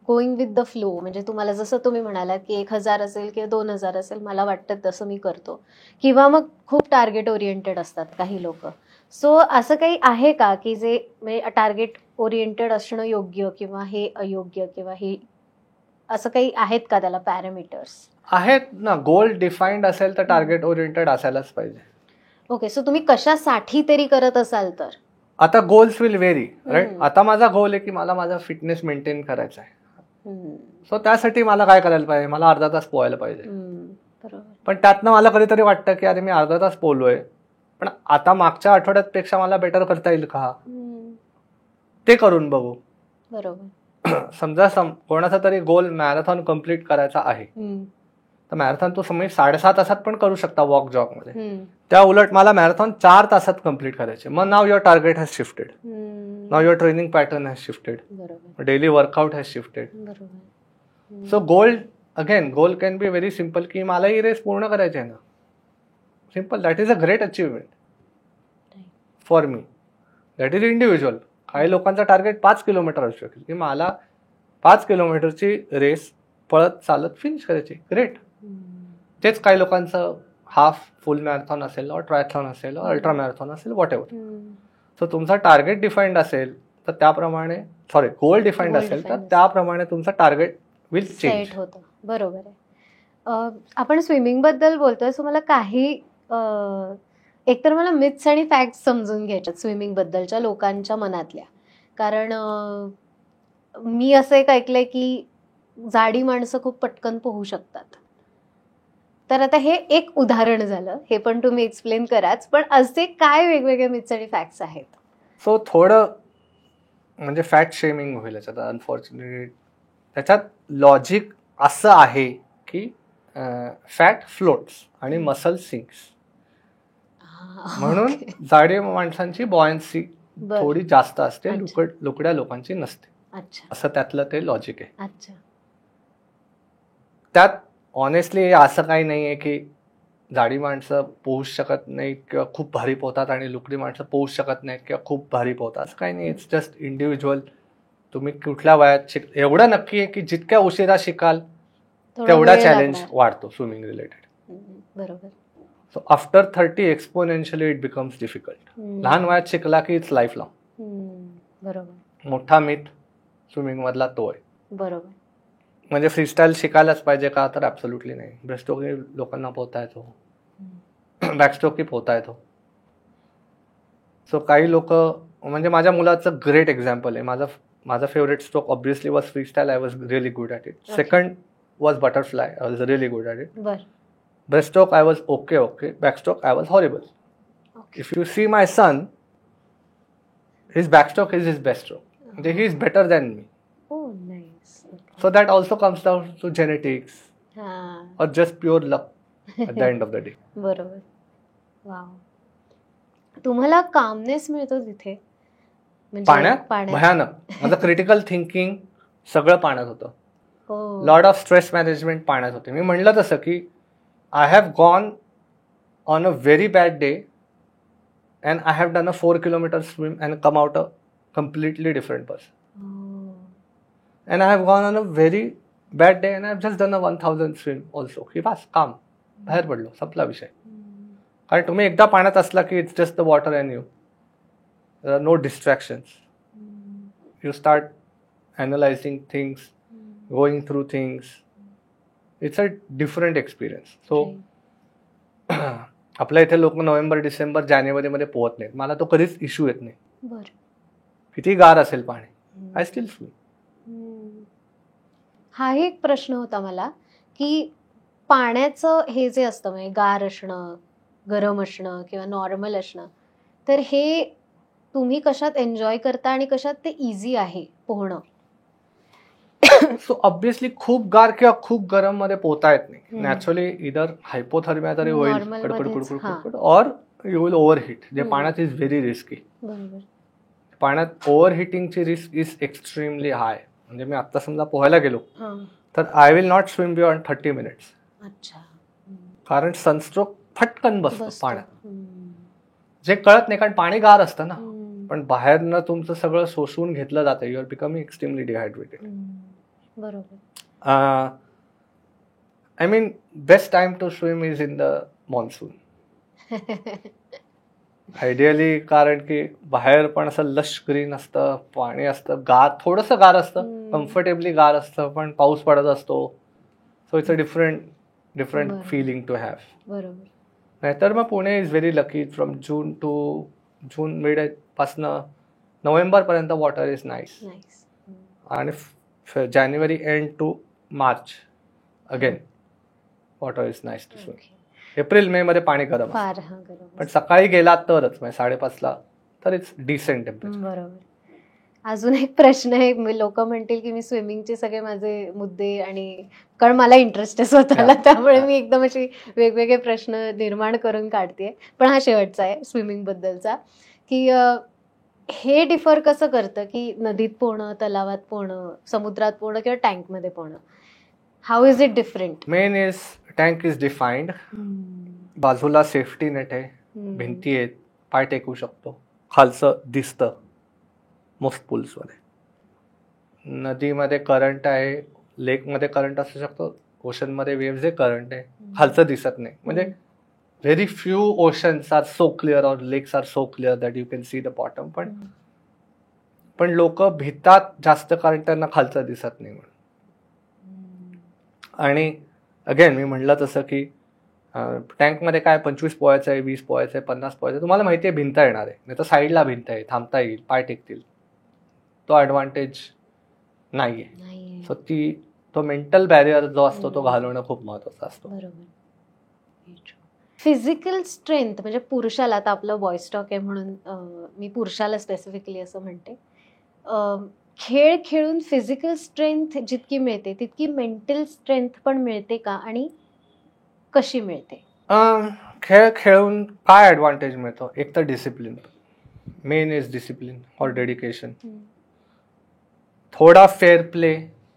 गोईंग विथ द फ्लो, म्हणजे तुम्हाला जसं तुम्ही म्हणालात की 1000 असेल किंवा 2000 असेल, मला वाटतं तसं मी करतो, किंवा मग खूप टार्गेट ओरिएंटेड असतात काही लोक. सो असं काही आहे का की जे म्हणजे टार्गेट ओरिएंटेड असणं योग्य किंवा हे अयोग्य, किंवा हे असं काही आहेत का त्याला पॅरामीटर्स? आहेत ना. गोल डिफाईन्ड असेल तर टार्गेट ओरिएंटेड असायलाच पाहिजे. ओके. सो तुम्ही कशासाठी तरी करत असाल तर? आता गोल्स विल व्हेरी, राईट. आता माझा गोल आहे की मला माझा फिटनेस मेंटेन करायचा आहे. सो त्यासाठी मला काय करायला पाहिजे? मला अर्धा तास पोहायला पाहिजे. पण त्यातनं मला कधीतरी वाटतं की अरे मी अर्धा तास पोहलोय, पण आता मागच्या आठवड्यात पेक्षा मला बेटर करता येईल का, ते करून बघू. बरोबर. समजा कोणाचा तरी गोल मॅरेथॉन कम्प्लीट करायचा आहे, तर मॅरेथॉन तो 6.5 तासात पण करू शकता वॉक जॉग मध्ये. त्या उलट मला मॅरेथॉन 4 तासात कम्प्लीट करायचे. मग now your target has shifted, now your training pattern has shifted, daily workout has shifted. So goal can be very simple की मला ही रेस पूर्ण करायची आहे ना. Simple. That is a great achievement for me. That is individual. काही लोकांचा target 5 kilometre असू शकेल की मला 5 किलोमीटरची रेस पळत चालत फिनिश करायची. ग्रेट. तेच काही लोकांचं हाफ फुल मॅरेथॉन असेल, ट्रायथॉन असेल, अल्ट्रा मॅरेथॉन असेल, व्हॉट एव्हर. सो तुमचा टार्गेट डिफाईन्ड असेल तर त्याप्रमाणे, गोल डिफाईन्ड असेल तर त्याप्रमाणे तुमचं टार्गेट विल चेंज होतं. बरोबर आहे. आपण स्विमिंग बद्दल बोलतोय, सो मला काही एकतर मला मिथ्स आणि फॅक्ट्स समजून घ्यायच्यात स्विमिंग बद्दलच्या लोकांच्या मनातल्या. कारण मी असं एक ऐकलंय की जाडी माणसं खूप पटकन पोहू शकतात. तर आता हे एक उदाहरण झालं, हे पण तुम्ही एक्सप्लेन कराच, पण असे काय वेगवेगळे मिथ्स आणि फॅक्ट्स आहेत? सो थोडं म्हणजे फॅट शेमिंग होईल याच्यात. अनफॉर्च्युनेटली त्याच्यात लॉजिक असं आहे की फॅट फ्लोट्स आणि मसल सिंक्स. म्हणून जाडी माणसांची बॉयन्सी थोडी जास्त असते, लुकड्या लोकांची नसते. असं त्यातलं ते लॉजिक आहे. त्यात ऑनेस्टली असं काही नाहीये की जाडी माणसं पोहूच शकत नाहीत किंवा खूप भारी पोहतात आणि लुकडी माणसं पोहूच शकत नाहीत किंवा खूप भारी पोहतात, असं काही नाही. It's just individual. तुम्ही कुठल्या वयात एवढं नक्की आहे की जितक्या उशिरा शिकाल तेवढा चॅलेंज वाढतो स्विमिंग रिलेटेड. बरोबर. So after 30 exponentially it becomes difficult. लहान वयात शिकला की इट्स लाईफ लॉंग. बरोबर. मोठा मिथ स्विमिंग मधला तो आहे. बरोबर. म्हणजे फ्रीस्टाईल शिकायलाच पाहिजे का, तर ऍब्सोल्युटली नाही. ब्रेस्टस्ट्रोक लोकांना पोहता येतो, बॅकस्ट्रोक पोहता येतो. सो काही लोक, म्हणजे माझ्या मुलाचं ग्रेट एक्झाम्पल आहे. माझा favourite stroke obviously was freestyle. I was really good at it. Second was butterfly. I was really good at it. Breaststroke I was okay. Backstroke I was horrible. If you see my son, his backstroke is his best stroke. म्हणजे he is better than me. So that also comes down to genetics or just pure luck at the end of the day. बरोबर. Wow. तुम्हाला calmness मिळतो तिथे पाण्यात? भयानक. माझं critical thinking सगळं पाण्यात होतं. लॉट ऑफ स्ट्रेस मॅनेजमेंट पाण्यात होते. मी म्हणलं तसं की I have gone on a very bad day and I have done a 4 kilometer swim and come out a completely different person. And I have gone on a very bad day and I have just done a 1000 swim also. की बस काम, बाहेर पडलो, संपला विषय. कारण तुम्ही एकदा पाण्यात असला की it's just the water and you. There are no distractions. You start analysing things, going through things. It's a different experience. So आपल्या इथे लोक नोव्हेंबर, डिसेंबर, जानेवारीमध्ये पोहत नाहीत. मला तो कधीच इश्यू येत नाही. किती गार असेल पाणी, आय स्टील स्विम. हा एक प्रश्न होता मला की पाण्याचं हे जे असतं, म्हणजे गार असणं, गरम असणं किंवा नॉर्मल असणं, तर हे तुम्ही कशात एन्जॉय करता आणि कशात ते इझी आहे पोहणं? सो ऑब्विसली खूप गार किंवा खूप गरम मध्ये पोहता येत नाही. नॅचरली इधर हायपोथर्मिया तरी होईल, कडकड, और यू विल ओव्हरहीट. जे पाण्यात इज व्हेरी रिस्की. पाण्यात ओव्हरहीटिंगची रिस्क इज एक्स्ट्रीमली हाय. म्हणजे मी आता समजा पोहायला गेलो तर I will not swim beyond 30 minutes. कारण सनस्ट्रोक फटकन बसतो पाण्यात. जे कळत नाही, कारण पाणी गार असतं ना, पण बाहेरनं तुमचं सगळं शोषून घेतलं जातं. You are becoming extremely dehydrated. बरोबर. I mean best time to swim is in the monsoon. Ideally, कारण की बाहेर पण असं लश ग्रीन असतं, पाणी असतं, गार, थोडंसं गार असतं, कम्फर्टेबली गार असतं, पण पाऊस पडत असतो. So it's a different feeling to have. बरोबर. नाहीतर मग Pune is very lucky. From June mid पासनं नोव्हेंबर पर्यंत वॉटर इज नाईस. आणि January end to March again water is nice to swim. April May मध्ये पाणी गरम पण सकाळी गेला तरच, म्हणजे 5:30 तर इट्स डिसेंट टेम्परेचर. बरोबर. अजून एक प्रश्न आहे. लोक म्हणतील की मी स्विमिंगचे सगळे माझे मुद्दे, आणि कारण मला इंटरेस्ट आहे स्वतःला, त्यामुळे मी एकदम अशी वेगवेगळे प्रश्न निर्माण करून काढते. पण हा शेवटचा आहे स्विमिंग बद्दलचा, की हे डिफर कसं करतं की नदीत पोहणं, तलावात पोहणं, समुद्रात पोहणं किंवा टँकमध्ये पोहणं? How is it different? Main is tank is defined. बाजूला सेफ्टी नेट आहे, भिंती आहेत, पाय टेकू शकतो, खालचं दिसतं. मोस्ट पूल्समध्ये नदीमध्ये करंट आहे, लेकमध्ये करंट असू शकतो, ओशनमध्ये वेव्हज आहे, करंट आहे, खालचं दिसत नाही. म्हणजे very few oceans are so clear और लेक्स are so clear that you can see the bottom. पण लोक भितात जास्त, कारण त्यांना खालचं दिसत नाही म्हणून. आणि अगेन मी म्हणलं तसं की टँकमध्ये काय 25 पोहायचं आहे, 20 पोहायचं आहे, 50 पोहायचं आहे, तुम्हाला माहिती आहे भिंत येणार आहे, नाही तर साईडला भिंत आहे, थांबता येईल, पाय टेकतील. तो ॲडव्हान्टेज नाही आहे. सो तो मेंटल बॅरियर जो असतो तो घालवणं खूप महत्वाचं असतो. फिजिकल स्ट्रेंथ म्हणजे पुरुषाला, आता आपलं बॉय स्टॉक आहे म्हणून मी पुरुषाला स्पेसिफिकली असं म्हणते, खेळ खेळून फिजिकल स्ट्रेंथ जितकी मिळते तितकी मेंटल स्ट्रेंथ पण मिळते का, आणि कशी मिळते? खेळ खेळून काय ॲडव्हान्टेज मिळतो? एक तर डिसिप्लिन, मेन इज डिसिप्लिन और डेडिकेशन, थोडा फेअर प्ले,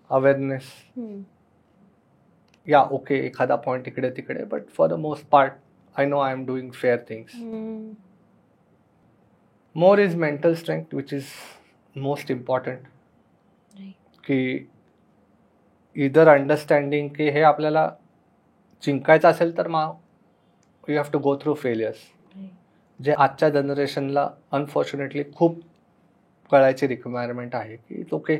अवेअरनेस, या ओके एखादा पॉईंट इकडे तिकडे, but for the most part I know I am doing fair things. More is mental strength which is most important, की इदर अंडरस्टँडिंग की हे आपल्याला जिंकायचं असेल तर मग you have to go through failures, जे आजच्या जनरेशनला अनफॉर्च्युनेटली खूप कळायची रिक्वायरमेंट आहे. की ओके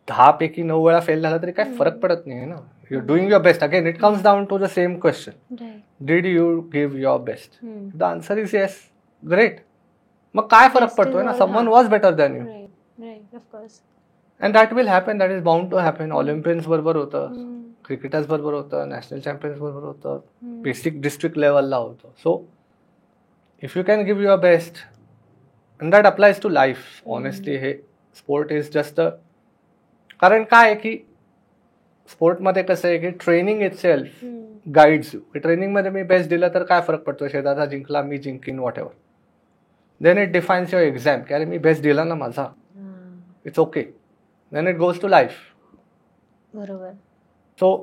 10 पैकी 9 वेळा फेल झाला तरी काय फरक पडत नाही ना. You are doing your best. Again it comes down to the same question, did you give your best? The answer is yes, great. मग काय फरक पडतोय ना, someone was better than you, and that will happen, that is bound to happen. Olympians बरोबर होतं, cricketers बरोबर होतं, national champions बरोबर होतं, बेसिक डिस्ट्रिक्ट लेवलला होतं. So if you can give your best, and that applies to life. Honestly हे sport is just कारण काय आहे की स्पोर्टमध्ये कसं आहे की training itself guides you. ट्रेनिंगमध्ये मी बेस्ट दिलं तर काय फरक पडतो, शेजारचा जिंकला मी जिंकीन whatever. Then it defines your exam की अरे मी बेस्ट दिला ना माझा, it's okay. Then it goes to life. बरोबर. सो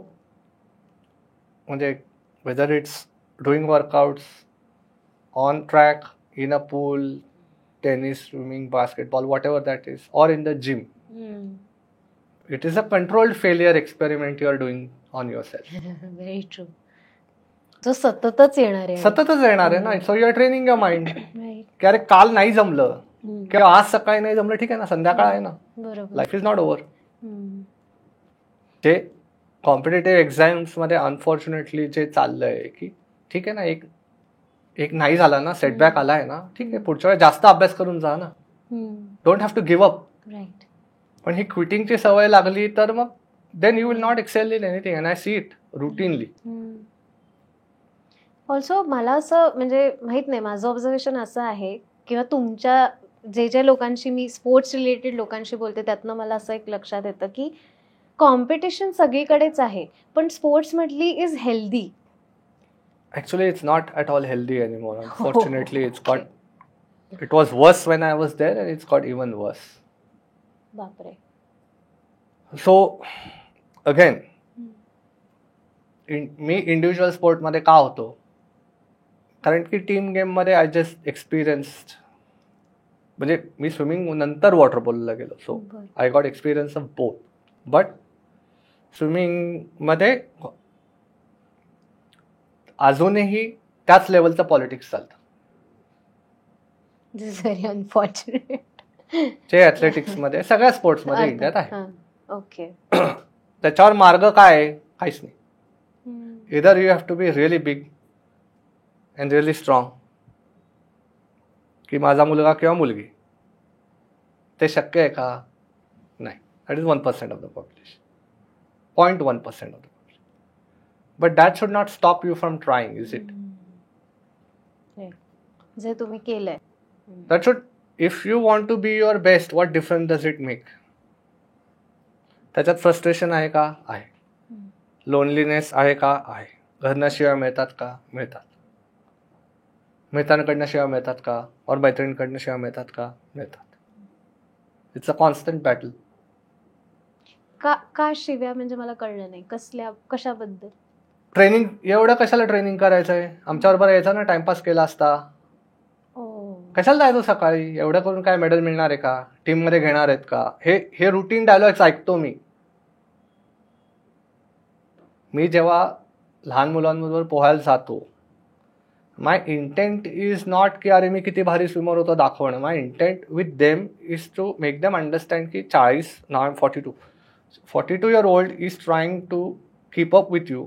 म्हणजे whether it's doing workouts on track, in a pool, tennis, swimming, basketball, whatever that is, और in the gym, it is a controlled failure experiment you are doing on yourself. Very true. जो सततच येणार आहे. सततच येणार आहे ना. So you are training your mind की अरे काल नाही जमलं किंवा आज सकाळी नाही जमलं, ठीक आहे ना, संध्याकाळ आहे ना. बरोबर. Life is not over. जे कॉम्पिटेटिव्ह एक्झाम्स मध्ये अनफॉर्च्युनेटली जे चाललंय की ठीक आहे ना, एक नाही झाला ना, सेटबॅक आलाय ना, ठीक आहे, पुढच्या वेळेस जास्त अभ्यास करून जा ना. Don't have to give up. Right. पण ही क्विटिंगची सवय लागली तर मग then you will not excel in anything, and I see it routinely. Also मला असं म्हणजे माहित नाही, माझं ऑब्झर्वेशन असं आहे किंवा तुमच्या जे लोकांशी मी स्पोर्ट्स रिलेटेड लोकांशी बोलते त्यातनं मला असं एक लक्षात येतं की कॉम्पिटिशन सगळीकडेच आहे, पण स्पोर्ट्स मधली is healthy. Actually it's not at all healthy anymore. Unfortunately it's got, it was worse when I was there and it's got even worse. बापरे. सो अगेन मी इंडिव्हिज्युअल स्पोर्टमध्ये का होतो, कारण की टीम गेममध्ये आय जस्ट एक्सपिरियन्स्ड, म्हणजे मी swimming नंतर water पोलोला गेलो, so I got experience of both. But स्विमिंगमध्ये अजूनही त्याच लेवलचं पॉलिटिक्स चालतं. This very unfortunate. जे ॲथलेटिक्समध्ये सगळ्या स्पोर्ट्समध्ये इंडियात आहे. ओके. त्याच्यावर मार्ग काय आहे, काहीच नाही. Either you have to be really big and really strong, की माझा मुलगा किंवा मुलगी, ते शक्य आहे का? नाही. That is 1% of the population, 0.1% of the population. But that should not stop you from trying, is it? जे तुम्ही केलंय, that should, if you want to be your best, what difference does it make? त्याच्यात frustration आहे का? आहे. Loneliness आहे का? आहे. घरनं शिवाय मिळतात का? मिळतात. मित्रांकडनं शिवाय मिळतात का? और मैत्रिणींकडनं शिवाय मिळतात का? मिळतात. It's a constant battle. का शिव्या म्हणजे मला कळलं नाही, कशाबद्दल? ट्रेनिंग, एवढं कशाला ट्रेनिंग करायचं आहे? आमच्याबरोबर यायचा ना, टाइमपास केला असता. कशाला जायचो सकाळी? एवढं करून काय मेडल मिळणार आहे का? टीम मध्ये घेणार आहेत का? हे रुटीन डायलॉग्स ऐकतो मी जेव्हा लहान मुलांबरोबर पोहायला जातो. माय इंटेंट इज नॉट की अरे मी किती भारी स्विमर होतो दाखवणं. My intent with them is to make them understand की 40, now I am 42 year old is trying to keep up with you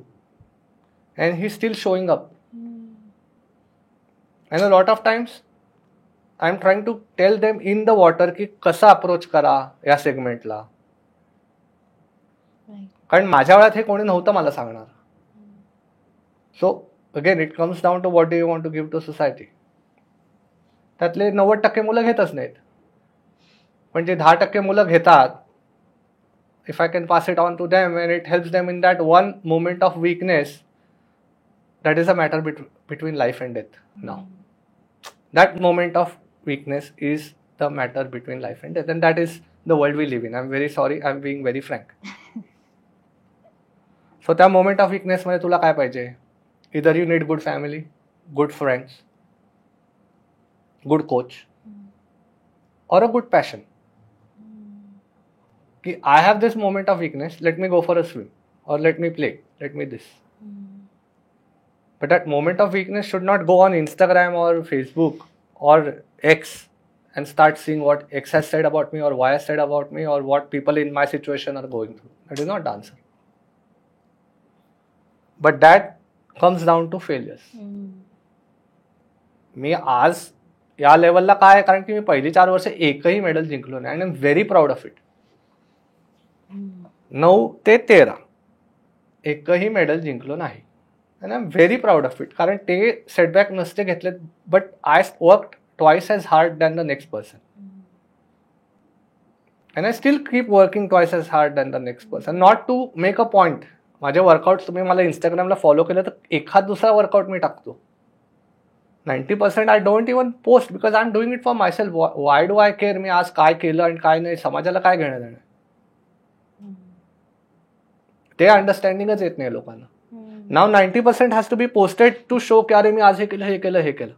and he's still showing up. And a lot of times I'm trying to tell them in the water की कसा approach करा या सेगमेंटला. कारण माझ्या वेळात हे कोणी नव्हतं मला सांगणार. So again it comes down to what do you want to give to society. त्यातले 90% मुलं घेतच नाहीत, पण जे 10% मुलं घेतात, if I can pass it on to them and it helps them in that one moment of weakness, that is a matter between life and death now. That moment of weakness is the matter between life and death, and that is the world we live in. I'm very sorry, I'm being very frank. So त्या moment of weakness मध्ये तुला काय पाहिजे? Either you need good family, good friends, good coach, or a good passion. कि I have this moment of weakness, let me go for a swim, or let me play, let me this. But that moment of weakness should not go on Instagram or Facebook or X and start seeing what X has said about me or Y has said about me or what people in my situation are going through. That is not the answer. But that comes down to failures. मी आज या लेवलला काय, कारण की मी पहिली 4 वर्ष एकही medal जिंकलो नाही. आणि I am very proud of it. 9 ते 13 एकही मेडल जिंकलो नाही. And I am very proud of it. कारण ते सेटबॅक नसते घेतलेत, but I worked twice as hard than the next person. And I still keep working twice as hard than the next person. Not to make a point. माझे workout तुम्ही मला इंस्टाग्रामला follow केलं तर एखाद दुसरा वर्कआउट मी टाकतो. 90% I don't even post because I am doing it for my self. Why do I care मी आज काय केलं आणि काय नाही, समाजाला काय घेणं देणं. ते अंडरस्टँडिंगच येत नाही लोकांना. नाव 90% has to be posted to show की अरे मी आज हे केलं, हे केलं, हे केलं.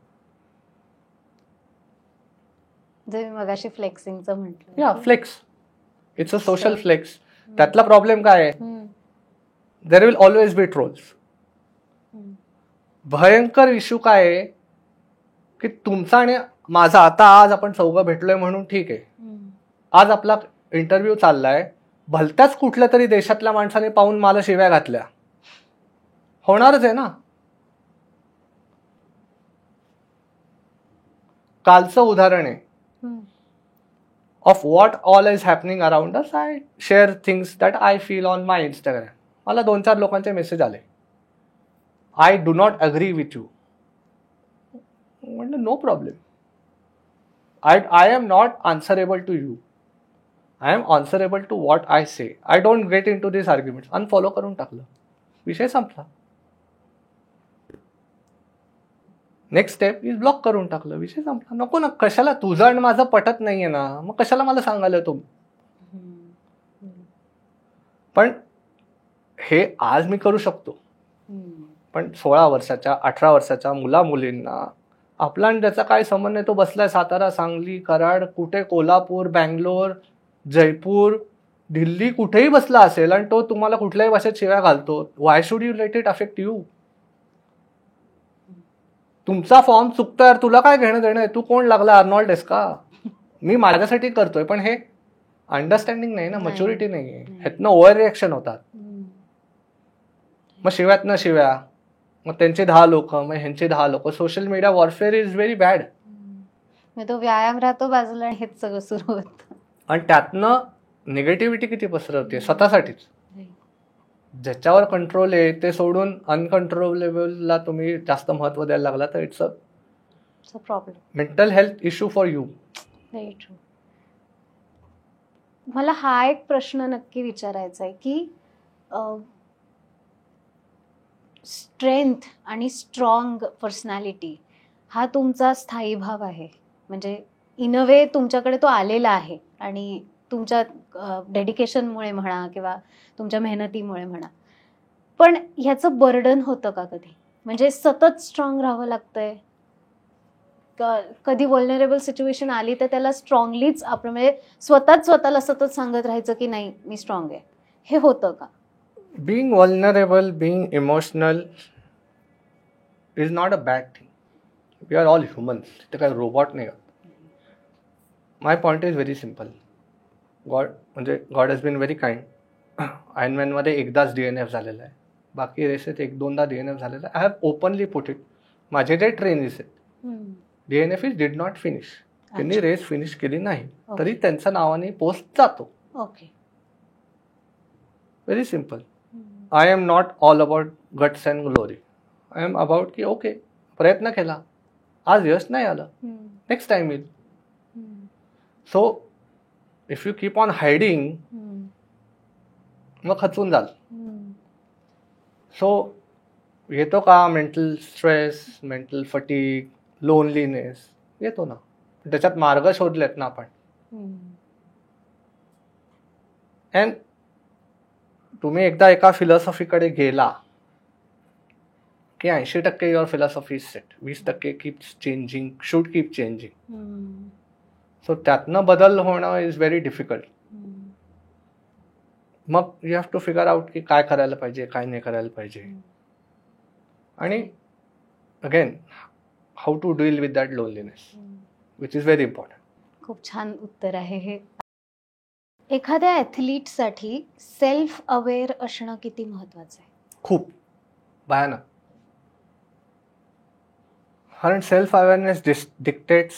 जे मगाशी फ्लेक्सिंगचं म्हटलं. Yeah flex, it's a social flex. त्यातला प्रॉब्लेम काय आहे? There will always be trolls. भयंकर इश्यू काय आहे की तुमचा आणि माझा, आता आज आपण चौघं भेटलोय म्हणून ठीक आहे, आज आपला इंटरव्ह्यू चाललाय, भलत्याच कुठल्या तरी देशातल्या माणसाने पाहून मला शिव्या घातल्या, होणारच आहे ना. कालचं उदाहरण आहे of what all is happening around us. I share things that I feel on my Instagram. मला 2-4 लोकांचे मेसेज आले, I do not agree with you. म्हटलं no problem. I am not answerable to you. I am answerable to what I say. I don't get into these arguments. Unfollow करून टाकलं, विषय संपला. Next step is block करून टाकलं, विषय संपला. नको ना, कशाला, तुझं आणि माझं पटत नाहीये ना, मग कशाला मला सांगायला तू. पण हे आज मी करू शकतो, पण 16 वर्षाच्या 18 वर्षाच्या मुला मुलींना आपला आणि त्याचा काय संबंध आहे? तो बसलाय सातारा, सांगली, कराड, कुठे, कोल्हापूर, बँगलोर, जयपूर, दिल्ली, कुठेही बसला असेल आणि तो तुम्हाला कुठल्याही भाषेत शिव्या घालतो. Why should you let it affect you? तुमचा फॉर्म चुकतोय, तुला काय घेणं देणं आहे? तू कोण लागला, अर्नॉल्ड आहेस का? मी माझ्यासाठी करतोय, पण हे अंडरस्टँडिंग नाही ना, मॅच्युरिटी नाहीये. ह्यातनं ओव्हर रिएक्शन होतात. मग शिव्यातनं शिव्या, मग त्यांचे 10 लोक, मग ह्यांचे 10 लोक. Social media warfare is very bad. तो व्यायाम राहतो बाजूला आणि हेच सगळं सुरू होतं. आणि त्यातनं निगेटिव्हिटी किती पसरवते स्वतःसाठीच. ज्याच्यावर कंट्रोल आहे ते सोडून अनकंट्रोलेबलला तुम्ही जास्त महत्व द्यायला लागला तर it's a problem, mental health issue for you. Very true. मला हा एक प्रश्न नक्की विचारायचा आहे की स्ट्रेंथ आणि स्ट्रॉंग पर्सनॅलिटी हा तुमचा स्थायी भाव आहे, म्हणजे इन अ वे तुमच्याकडे तो आलेला आहे आणि तुमच्या डेडिकेशनमुळे म्हणा किंवा तुमच्या मेहनतीमुळे म्हणा. पण ह्याचं बर्डन होतं का कधी? म्हणजे सतत स्ट्रॉंग राहावं लागतंय, कधी वल्नरेबल सिच्युएशन आली तर त्याला स्ट्रॉंगलीच आपण म्हणजे स्वतःला सतत सांगत राहायचं की नाही मी स्ट्रॉंग आहे, हे होतं का? Being vulnerable, being emotional is not a bad thing. We are all humans. ते काय रोबोट नाही. My point is very simple. God has been very kind. Iron Man मध्ये एकदाच DNF झालेला आहे, बाकी रेसेस 1-2दा DNF झालेला आहे. I have openly put it. माझे जे ट्रेनिंग्स आहेत, DNF डिड नॉट फिनिश. त्यांनी रेस फिनिश केली नाही तरी त्यांच्या नावाने पोस्ट जातो. Okay, very simple. I am not all about guts and glory. I am about की ओके, प्रयत्न केला, आज यश नाही आलं, नेक्स्ट टाइम येईल. So if you keep on hiding मग खचून जाल. सो येतो का mental stress, mental fatigue, loneliness येतो ना. त्याच्यात मार्ग शोधलेत ना आपण. अँड तुम्ही एकदा एका फिलॉसॉफीकडे गेला की 80% your philosophy is set, 20% keeps changing, should keep changing. So त्यातनं बदल होणं इज व्हेरी डिफिकल्ट. मग you have to figure out की काय करायला पाहिजे, काय नाही करायला पाहिजे. आणि again how to deal with that loneliness, which is very important. खूप छान उत्तर आहे हे. एखाद्या ॲथलीटसाठी सेल्फ अवेअर असणं किती महत्वाचं आहे? खूप भयानक. कारण self awareness dictates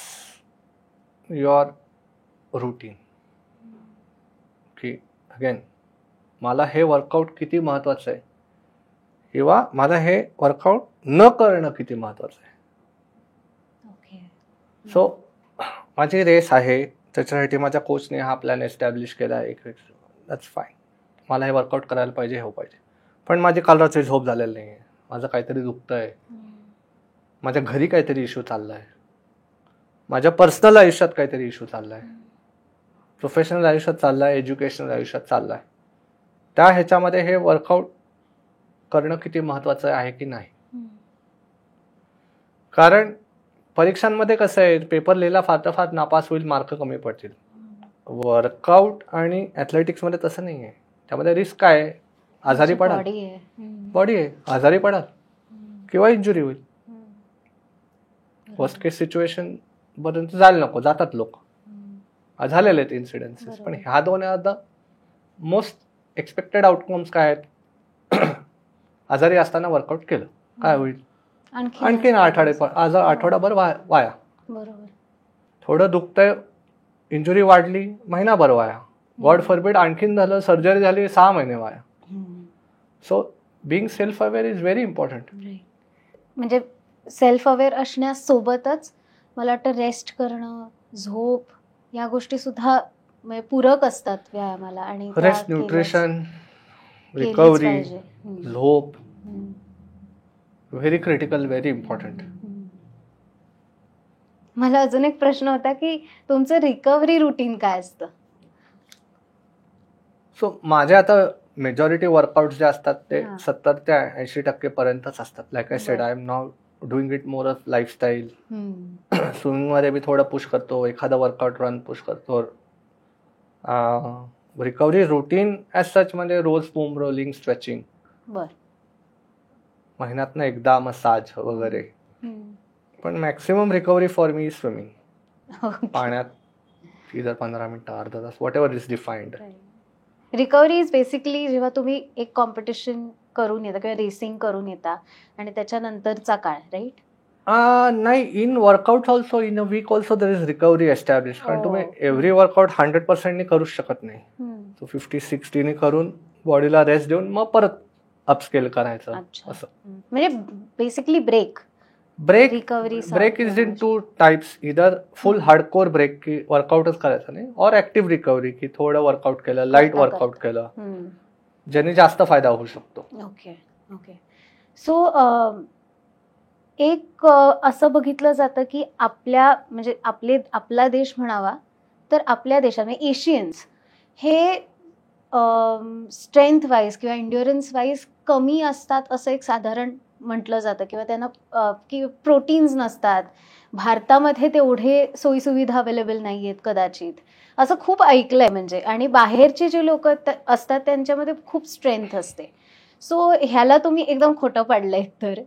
your routine. की अगेन मला हे वर्कआउट किती महत्वाचं आहे किंवा मला हे वर्कआउट न करणं किती महत्वाचं आहे. सो माझी रेस आहे, त्याच्यासाठी माझ्या कोचने हा प्लॅन एस्टॅब्लिश केला एक वेळ, दॅट्स फाईन. मला हे वर्कआउट करायला पाहिजे, हो पाहिजे. पण माझी काल रात्री झोप झालेली नाही आहे, माझं काहीतरी दुखतं आहे, माझ्या घरी काहीतरी इश्यू चालला आहे, माझ्या पर्सनल आयुष्यात काहीतरी इश्यू चालला आहे, प्रोफेशनल आयुष्यात चालला आहे, एज्युकेशनल आयुष्यात चालला आहे. त्या ह्याच्यामध्ये हे वर्कआउट करणं किती महत्वाचं आहे की नाही. कारण परीक्षांमध्ये कसं आहे, पेपर लिहिला फार तर फार नापास होईल, मार्क कमी पडतील. वर्कआउट आणि ॲथलेटिक्समध्ये तसं नाही आहे. त्यामध्ये रिस्क आहे, आजारी पडाल, बॉडी आहे, आजारी पडाल किंवा इंजुरी होईल. वर्स्ट केस सिच्युएशन पर्यंत जायला नको, जातात लोक, झालेले आहेत इन्सिडेन्सेस. पण ह्या दोन द मोस्ट एक्सपेक्टेड आउटकम्स काय आहेत. आजारी असताना वर्कआउट केलं काय होईल, आणखीन आठवडाभर वाया. थोडं दुखतंय, इंजुरी वाढली, महिनाभर वाया. गॉड फॉरबिड आणखीन झालं, सर्जरी झाली, 6 महिने वाया. So being self aware is very important. म्हणजे सेल्फ अवेअर असण्यासोबतच मला वाटतं रेस्ट करणं, झोप या गोष्टी सुद्धा पूरक असतात व्यायामाला. आणि रेस्ट, न्यूट्रिशन, रिकव्हरी, झोप व्हेरी क्रिटिकल, व्हेरी इम्पॉर्टंट. मला अजून एक प्रश्न होता की तुमचं रिकव्हरी रुटीन काय असतं? सो माझे आता मेजॉरिटी वर्कआउट जे असतात ते 70 ते 80% पर्यंतच असतात. Like I said, I am now doing it more of lifestyle. Swimming मध्ये मी थोडं पुश करतो, एखादा वर्कआउट रन पुश करतो. रिकव्हरी रुटीन ॲज सच म्हणजे रोज फोम रोलिंग, स्ट्रेचिंग, महिन्यातनं एकदा मसाज वगैरे. पण maximum recovery for me swimming. पाण्यात इधर 15 मिनिटं, अर्धा तास, whatever is defined. Recovery is basically जेव्हा तुम्ही एक कॉम्पिटिशन करून येता किंवा रेसिंग करून येता आणि त्याच्यानंतरचा काळ, राईट? नाही, in workout also, in a week also there is recovery establish. कारण तुम्ही एव्हरी वर्कआउट 100% करूच शकत नाही. सो 50-60 करून बॉडीला रेस्ट देऊन मग परत अपस्केल करायचं असं. म्हणजे basically break is in 2 types. इधर फुल हार्डकोर ब्रेक की वर्कआउटच करायचं नाही, और ऍक्टिव्ह रिकव्हरी की थोडं वर्कआउट केलं, लाईट वर्कआउट केलं, ज्याने जास्त फायदा होऊ शकतो. ओके. सो एक असं बघितलं जातं की आपला देश म्हणावा तर आपल्या देशात म्हणजे एशियन्स हे स्ट्रेंथ वाईज किंवा एन्ड्युरन्स वाईज कमी असतात असं एक साधारण म्हटलं जातं. किंवा त्यांना की प्रोटीन्स नसतात, भारतामध्ये तेवढे सोयीसुविधा अवेलेबल नाही आहेत कदाचित, असं खूप ऐकलंय. म्हणजे आणि बाहेरचे जे लोक असतात त्यांच्यामध्ये खूप स्ट्रेंथ असते. सो ह्याला तुम्ही एकदम खोटं पाडलंय तर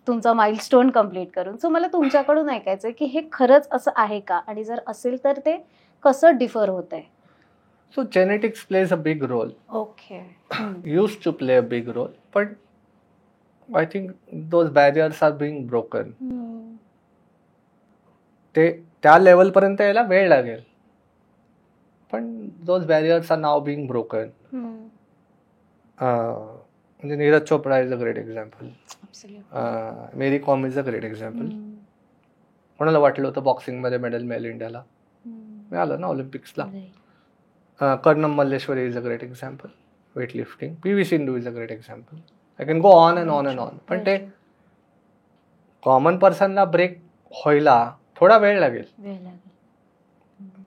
तुमचा माइलस्टोन कम्प्लीट करून. सो मला तुमच्याकडून ऐकायचंय की हे खरंच असं आहे का, आणि जर असेल तर ते कसं डिफर होत आहे? So genetics plays a big role. Okay. Used to play a big role, but I think those barriers are being broken. ते त्या लेवल पर्यंत यायला वेळ लागेल, पण those barriers are now being broken. म्हणजे Neeraj Chopra is a great example. Mary Kom is a great example. कोणाला वाटलं होतं बॉक्सिंग मध्ये मेडल मिळेल इंडियाला? मिळालं ना ऑलिम्पिक्सला. Karnam Malleswari is a great example. Weight lifting. PV Sindhu is a great example. I can go on and on and on. पण ते कॉमन पर्सनला ब्रेक व्हायला थोडा वेळ लागेल.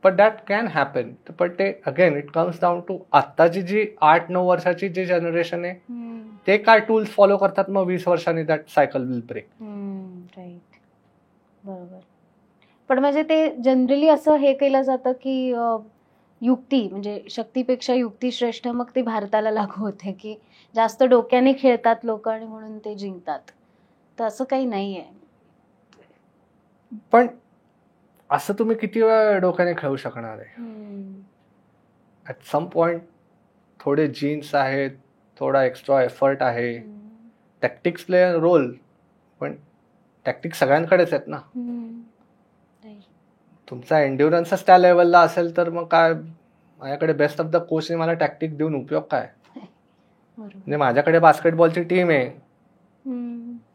But that can happen. पण ते again it comes down to आत्ताची जी 8-9 वर्षाची जी जनरेशन आहे ते काय टूल्स फॉलो करतात, मग 20 वर्षांनी that cycle will break. Right, बरोबर. पण म्हणजे ते जनरली असं हे केलं जातं की युक्ती म्हणजे शक्तीपेक्षा युक्ती श्रेष्ठ, मग ते भारताला लागू होते की जास्त डोक्याने खेळतात लोक आणि म्हणून ते जिंकतात. तर असं काही नाहीये. पण असं तुम्ही किती वेळ डोक्याने खेळू शकणार आहे. ॲट सम पॉइंट थोडे जीन्स आहेत, थोडा एक्स्ट्रा एफर्ट आहे, टॅक्टिक्स प्ले अ रोल. पण टॅक्टिक्स सगळ्यांकडेच आहेत ना. तुमचा एन्ड्युरन्सच त्या लेवलला असेल तर मग काय, माझ्याकडे बेस्ट ऑफ द कोचने मला टॅक्टिक देऊन उपयोग काय. म्हणजे माझ्याकडे बास्केटबॉलची टीम आहे,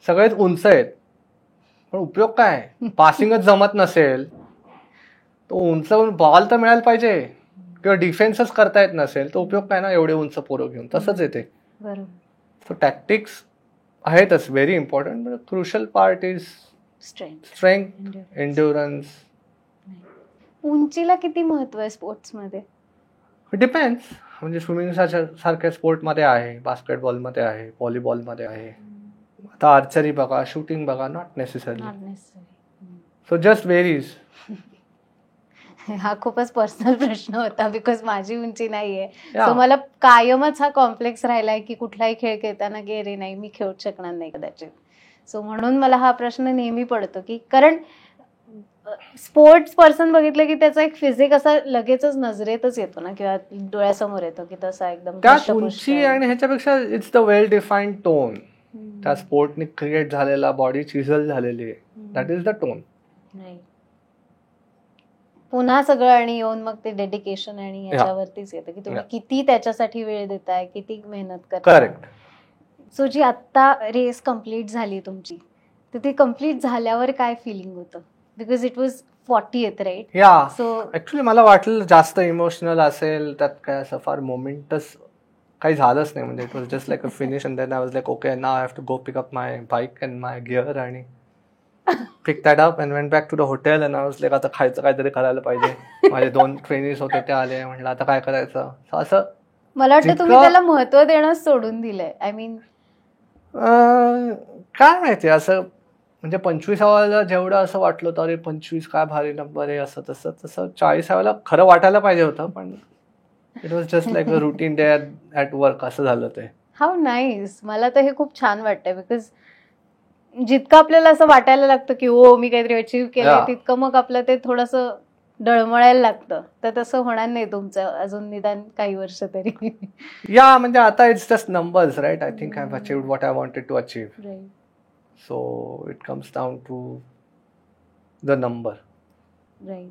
सगळेच उंच आहेत, पण उपयोग काय. पासिंगच जमत नसेल तो उंच बॉल तर मिळायला पाहिजे, किंवा डिफेन्सच करता येत नसेल तर उपयोग काय ना एवढे उंच पोरं घेऊन. तसंच येते. सो टॅक्टिक्स आहेतच very important, but crucial part is strength, endurance. उंचीला किती महत्व आहे स्पोर्ट्समध्ये? डिपेंड्स. म्हणजे स्विमिंग सारख्या स्पोर्टमध्ये आहे, बास्केटबॉलमध्ये आहे, व्हॉलीबॉलमध्ये आहे. आता आर्चरी बघा, शूटिंग बघा, not necessary. So just varies. हा खूपच पर्सनल प्रश्न होता, बिकॉज माझी उंची नाहीये. सो मला कायमच हा कॉम्प्लेक्स राहिलाय की कुठलाही खेळ खेळताना की अरे नाही मी खेळूच शकणार नाही कदाचित. सो म्हणून मला हा प्रश्न नेहमी पडतो की कारण स्पोर्ट्स पर्सन बघितलं की त्याचा एक फिजिक असा लगेचच नजरेतच येतो ना, किंवा डोळ्यासमोर येतो की तसा एकदम उंची. आणि ह्याच्यापेक्षा it's the well defined tone. त्या स्पोर्टने क्रिएट झालेला, बॉडी चिझल झालेली आहे, दॅट इज द टोन. पुन्हा सगळं आणि येऊन मग ते डेडिकेशन आणि याच्यावरतीच येतं की तुम्ही किती त्याच्यासाठी वेळ देताय, किती मेहनत करताय. करेक्ट. सो जी आता रेस कम्प्लीट झाली तुमची, तर ती कम्प्लीट झाल्यावर काय फिलिंग होतं? Because it was 40th right? Yeah. So actually मला वाटलं जास्त इमोशनल असेल, त्यात काय असं फार मोमेंटच काही झालंच नाही. म्हणजे it was just like a finish and then I was like okay now I have to go pick up my bike and my gear आणि pick that up and went back to the hotel and I was like आता खायचं काहीतरी करायला पाहिजे. माझे 2 trainings होते ते आले, म्हटलं आता काय करायचं. असं मला वाटतं तुम्ही त्याला महत्व देणंच सोडून दिलंय. आय मीन काय माहिती, असं म्हणजे 25व्या जेवढं असं वाटलं होतं अरे 25 काय भारी नंबर आहे, असं तसं 40व्या खरं वाटायला पाहिजे होतं. पण it was just like a routine day at work असं झालं ते. How nice. मला तर हे खूप छान वाटतंय, बिकॉज जितकं आपल्याला असं वाटायला लागतं की हो मी काहीतरी अचीव्ह केलंय, तितकं मग आपलं ते थोडंसं डळमळायला लागतं. तर तसं होणार नाही तुमचं अजून निदान काही वर्ष तरी. या म्हणजे आता it's just numbers right. I think I have achieved what I wanted to achieve. So it comes down to the number. Right.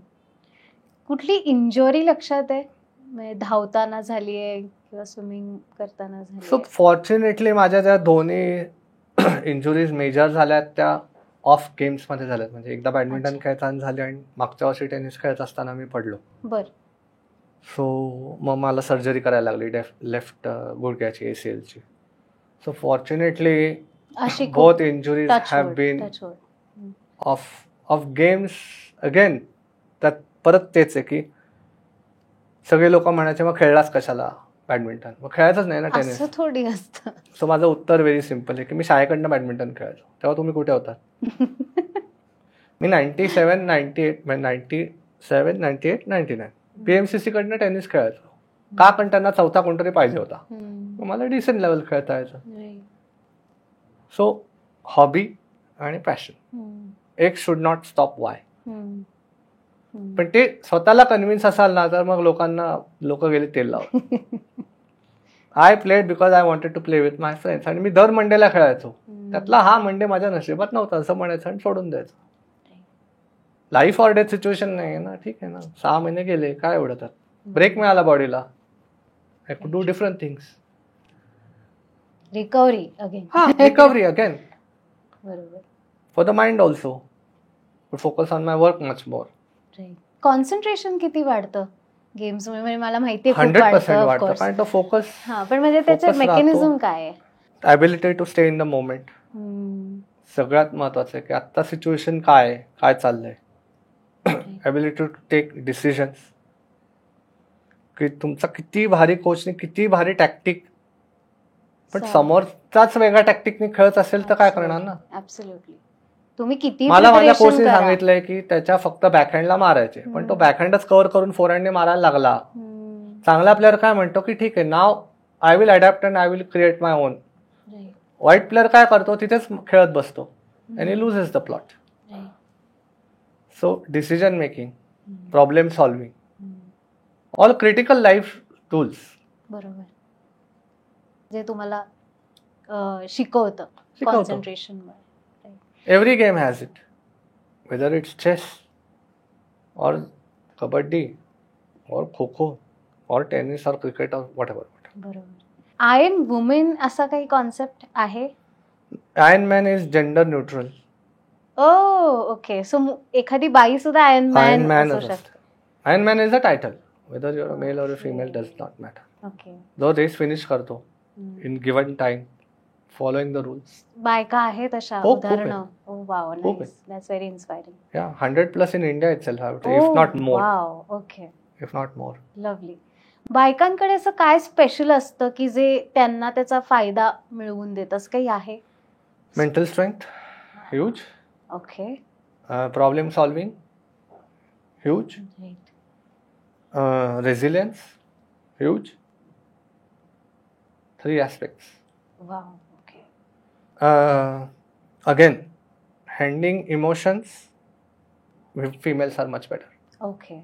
कुठली इंजुरी लक्षात आहे? म्हणजे धावताना झालीये किंवा स्विमिंग करताना झाली? सो फॉर्च्युनेटली माझ्या ज्या दोन्ही इंजुरीज मेजर झाल्यात त्या ऑफ गेम्समध्ये झाल्यात. म्हणजे एकदा बॅडमिंटन खेळताना झाले आणि मागच्या वर्षी टेनिस खेळत असताना मी पडलो. बर. सो मग मला सर्जरी करायला लागली लेफ्ट गुडघ्याची, ACLची. So fortunately both injuries have been of games. Again त्यात परत तेच आहे की सगळे लोक म्हणायचे मग खेळलाच कशाला बॅडमिंटन, मग खेळायचंच नाही ना टेनिस. असं थोडी असतं. सो माझं उत्तर व्हेरी सिम्पल आहे की मी शाळेकडनं बॅडमिंटन खेळायचो. तेव्हा तुम्ही कुठे होतात? मी 97, 98, 99 PMCC कडनं टेनिस खेळायचो. का? कारण त्यांना चौथा कोणतरी पाहिजे होता. मला डिसेंट लेवल खेळता यायचं. सो हॉबी आणि पॅशन, एक शुड नॉट स्टॉप वाय. पण ते स्वतःला कन्व्हिन्स असाल ना तर मग लोक गेले तेल लावत. I played because I wanted to play with my friends. आणि मी दर मंडेला खेळायचो. त्यातला हा मंडे माझ्या नशिबात नव्हता असं म्हणायचं आणि सोडून द्यायचं. लाईफ ऑर डेथ सिच्युएशन नाही ना, ठीक आहे ना. 6 महिने गेले, काय एवढं त्यात. ब्रेक मिळाला बॉडीला. I could do different things. Recovery again. Recovery again. बरोबर. For the mind also. Focus on my work much more. Concentration किती वाढतं गेम्स म्हणजे मला माहिती आहे 100% वाढतं कारण तो फोकस. पण म्हणजे त्याचे मेकॅनिझम काय आहे? Ability to stay in the moment. सगळ्यात महत्वाचं आहे की आत्ता सिच्युएशन काय आहे, काय चाललंय. Ability to take decisions. की तुमचा किती भारी कोचने किती भारी टॅक्टिक, पण समोरचाच वेगळ्या टॅक्टिकने खेळत असेल तर काय करणार ना. ऍब्सोल्युटली. तुम्ही किती मला माझ्या कोचने सांगितलंय की त्याच्या फक्त बॅकहँडला मारायचे, पण तो बॅकहँडच कव्हर करून फोरहँडने मारायला लागला. चांगला प्लेअर काय म्हणतो की ठीक आहे, now I will adapt and I will create my own. वाईट प्लेअर काय करतो, तिथेच खेळत बसतो and he loses the plot. So decision making, problem solving, all critical life tools. बरोबर. जे तुम्हाला शिकवतं concentration. Every game has it, whether it's chess or kabaddi or kho-kho or tennis or cricket or whatever. बरोबर. Iron women असा काही concept आहे? Iron man is gender neutral. Okay. So एखादी बाई सुद्धा आयर्न मॅन असू शकते. Iron man is a title, whether you're a male or a female does not matter. Okay. जो रेस फिनिश करतो in given time following the rules. बायका आहेत अशा उदाहरणं? Oh wow, nice. That's very inspiring. Yeah, 100+ in India itself, I would say, if not more. Wow, okay. If not more. Lovely. बायकांकडे असं काय special असतं की जे त्यांना त्याचा फायदा मिळवून देत, असं काही आहे? Mental strength, huge. Okay. Problem solving, huge. Resilience, huge. 3 aspects. Wow. Again, handling emotions, females are much better. Okay.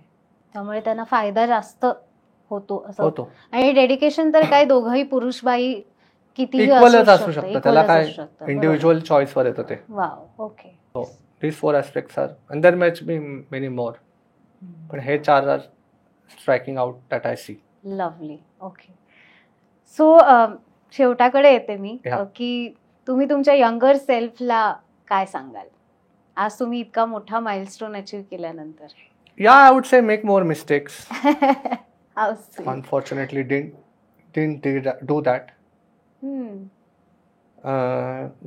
त्यामुळे त्यांना फायदा जास्त होतो असं. होतो. आणि डेडिकेशन तर काय दोघंही पुरुष बाई किती इक्वलच असू शकतं, त्याला काय इंडिव्हिज्युअल चॉईस वर येतं ते. वाव. ओके. हो, these 4 aspects are, and there may be many more, पण हे 4 are striking out that I see. Lovely. Okay. So शेवटाकडे येते मी की तुम्ही तुमच्या यंगर सेल्फला काय सांगाल आज तुम्ही इतका मोठा माइलस्टोन अचीव केल्यानंतर? I would say make more mistakes. Unfortunately didn't do that.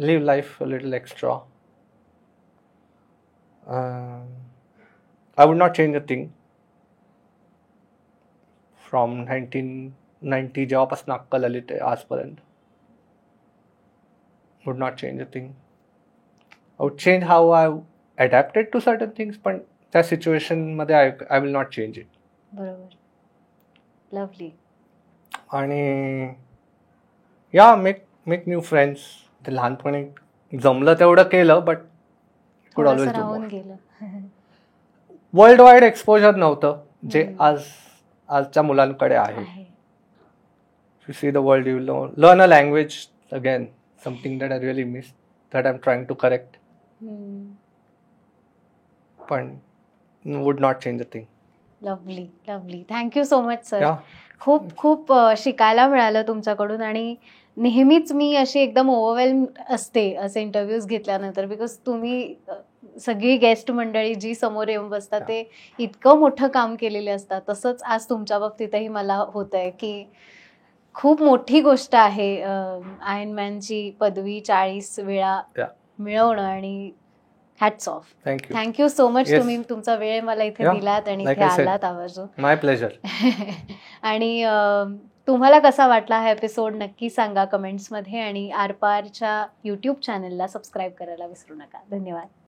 Live life a little extra. I would not change a thing from 1990 जेव्हापासून अक्कल आली ते आजपर्यंत. Would not change a thing. I would change how I adapted to certain things, पण त्या situation मध्ये I will not change it. बरोबर. Lovely. आणि मेक न्यू फ्रेंड्स. ते लहानपणी जमलं तेवढं केलं, बट कुड always do more. World wide exposure नव्हतं जे आजच्या मुलांकडे आहे. You see the world, you learn a language again. Something that I really missed, that I'm trying to correct. But would not change a thing. Lovely. Thank you so much, sir. खूप शिकायला मिळालं तुमच्याकडून. आणि नेहमीच मी अशी एकदम overwhelm असते असे इंटरव्ह्यूज घेतल्यानंतर, बिकॉज तुम्ही सगळी गेस्ट मंडळी जी समोर येऊन बसतात ते इतकं मोठं काम केलेले असतात. तसंच आज तुमच्या बाबतीतही मला होत आहे की खूप मोठी गोष्ट आहे आयर्न मॅनची पदवी 40 वेळा मिळवणं. आणि hats off. Thank you so much. तुम्ही तुमचा वेळ मला इथे दिलात आणि इथे आलात आवर्जून. माय प्लेजर. आणि तुम्हाला कसा वाटला हा एपिसोड नक्की सांगा कमेंट्समध्ये. आणि आरपारच्या YouTube चॅनलला सबस्क्राईब करायला विसरू नका. धन्यवाद.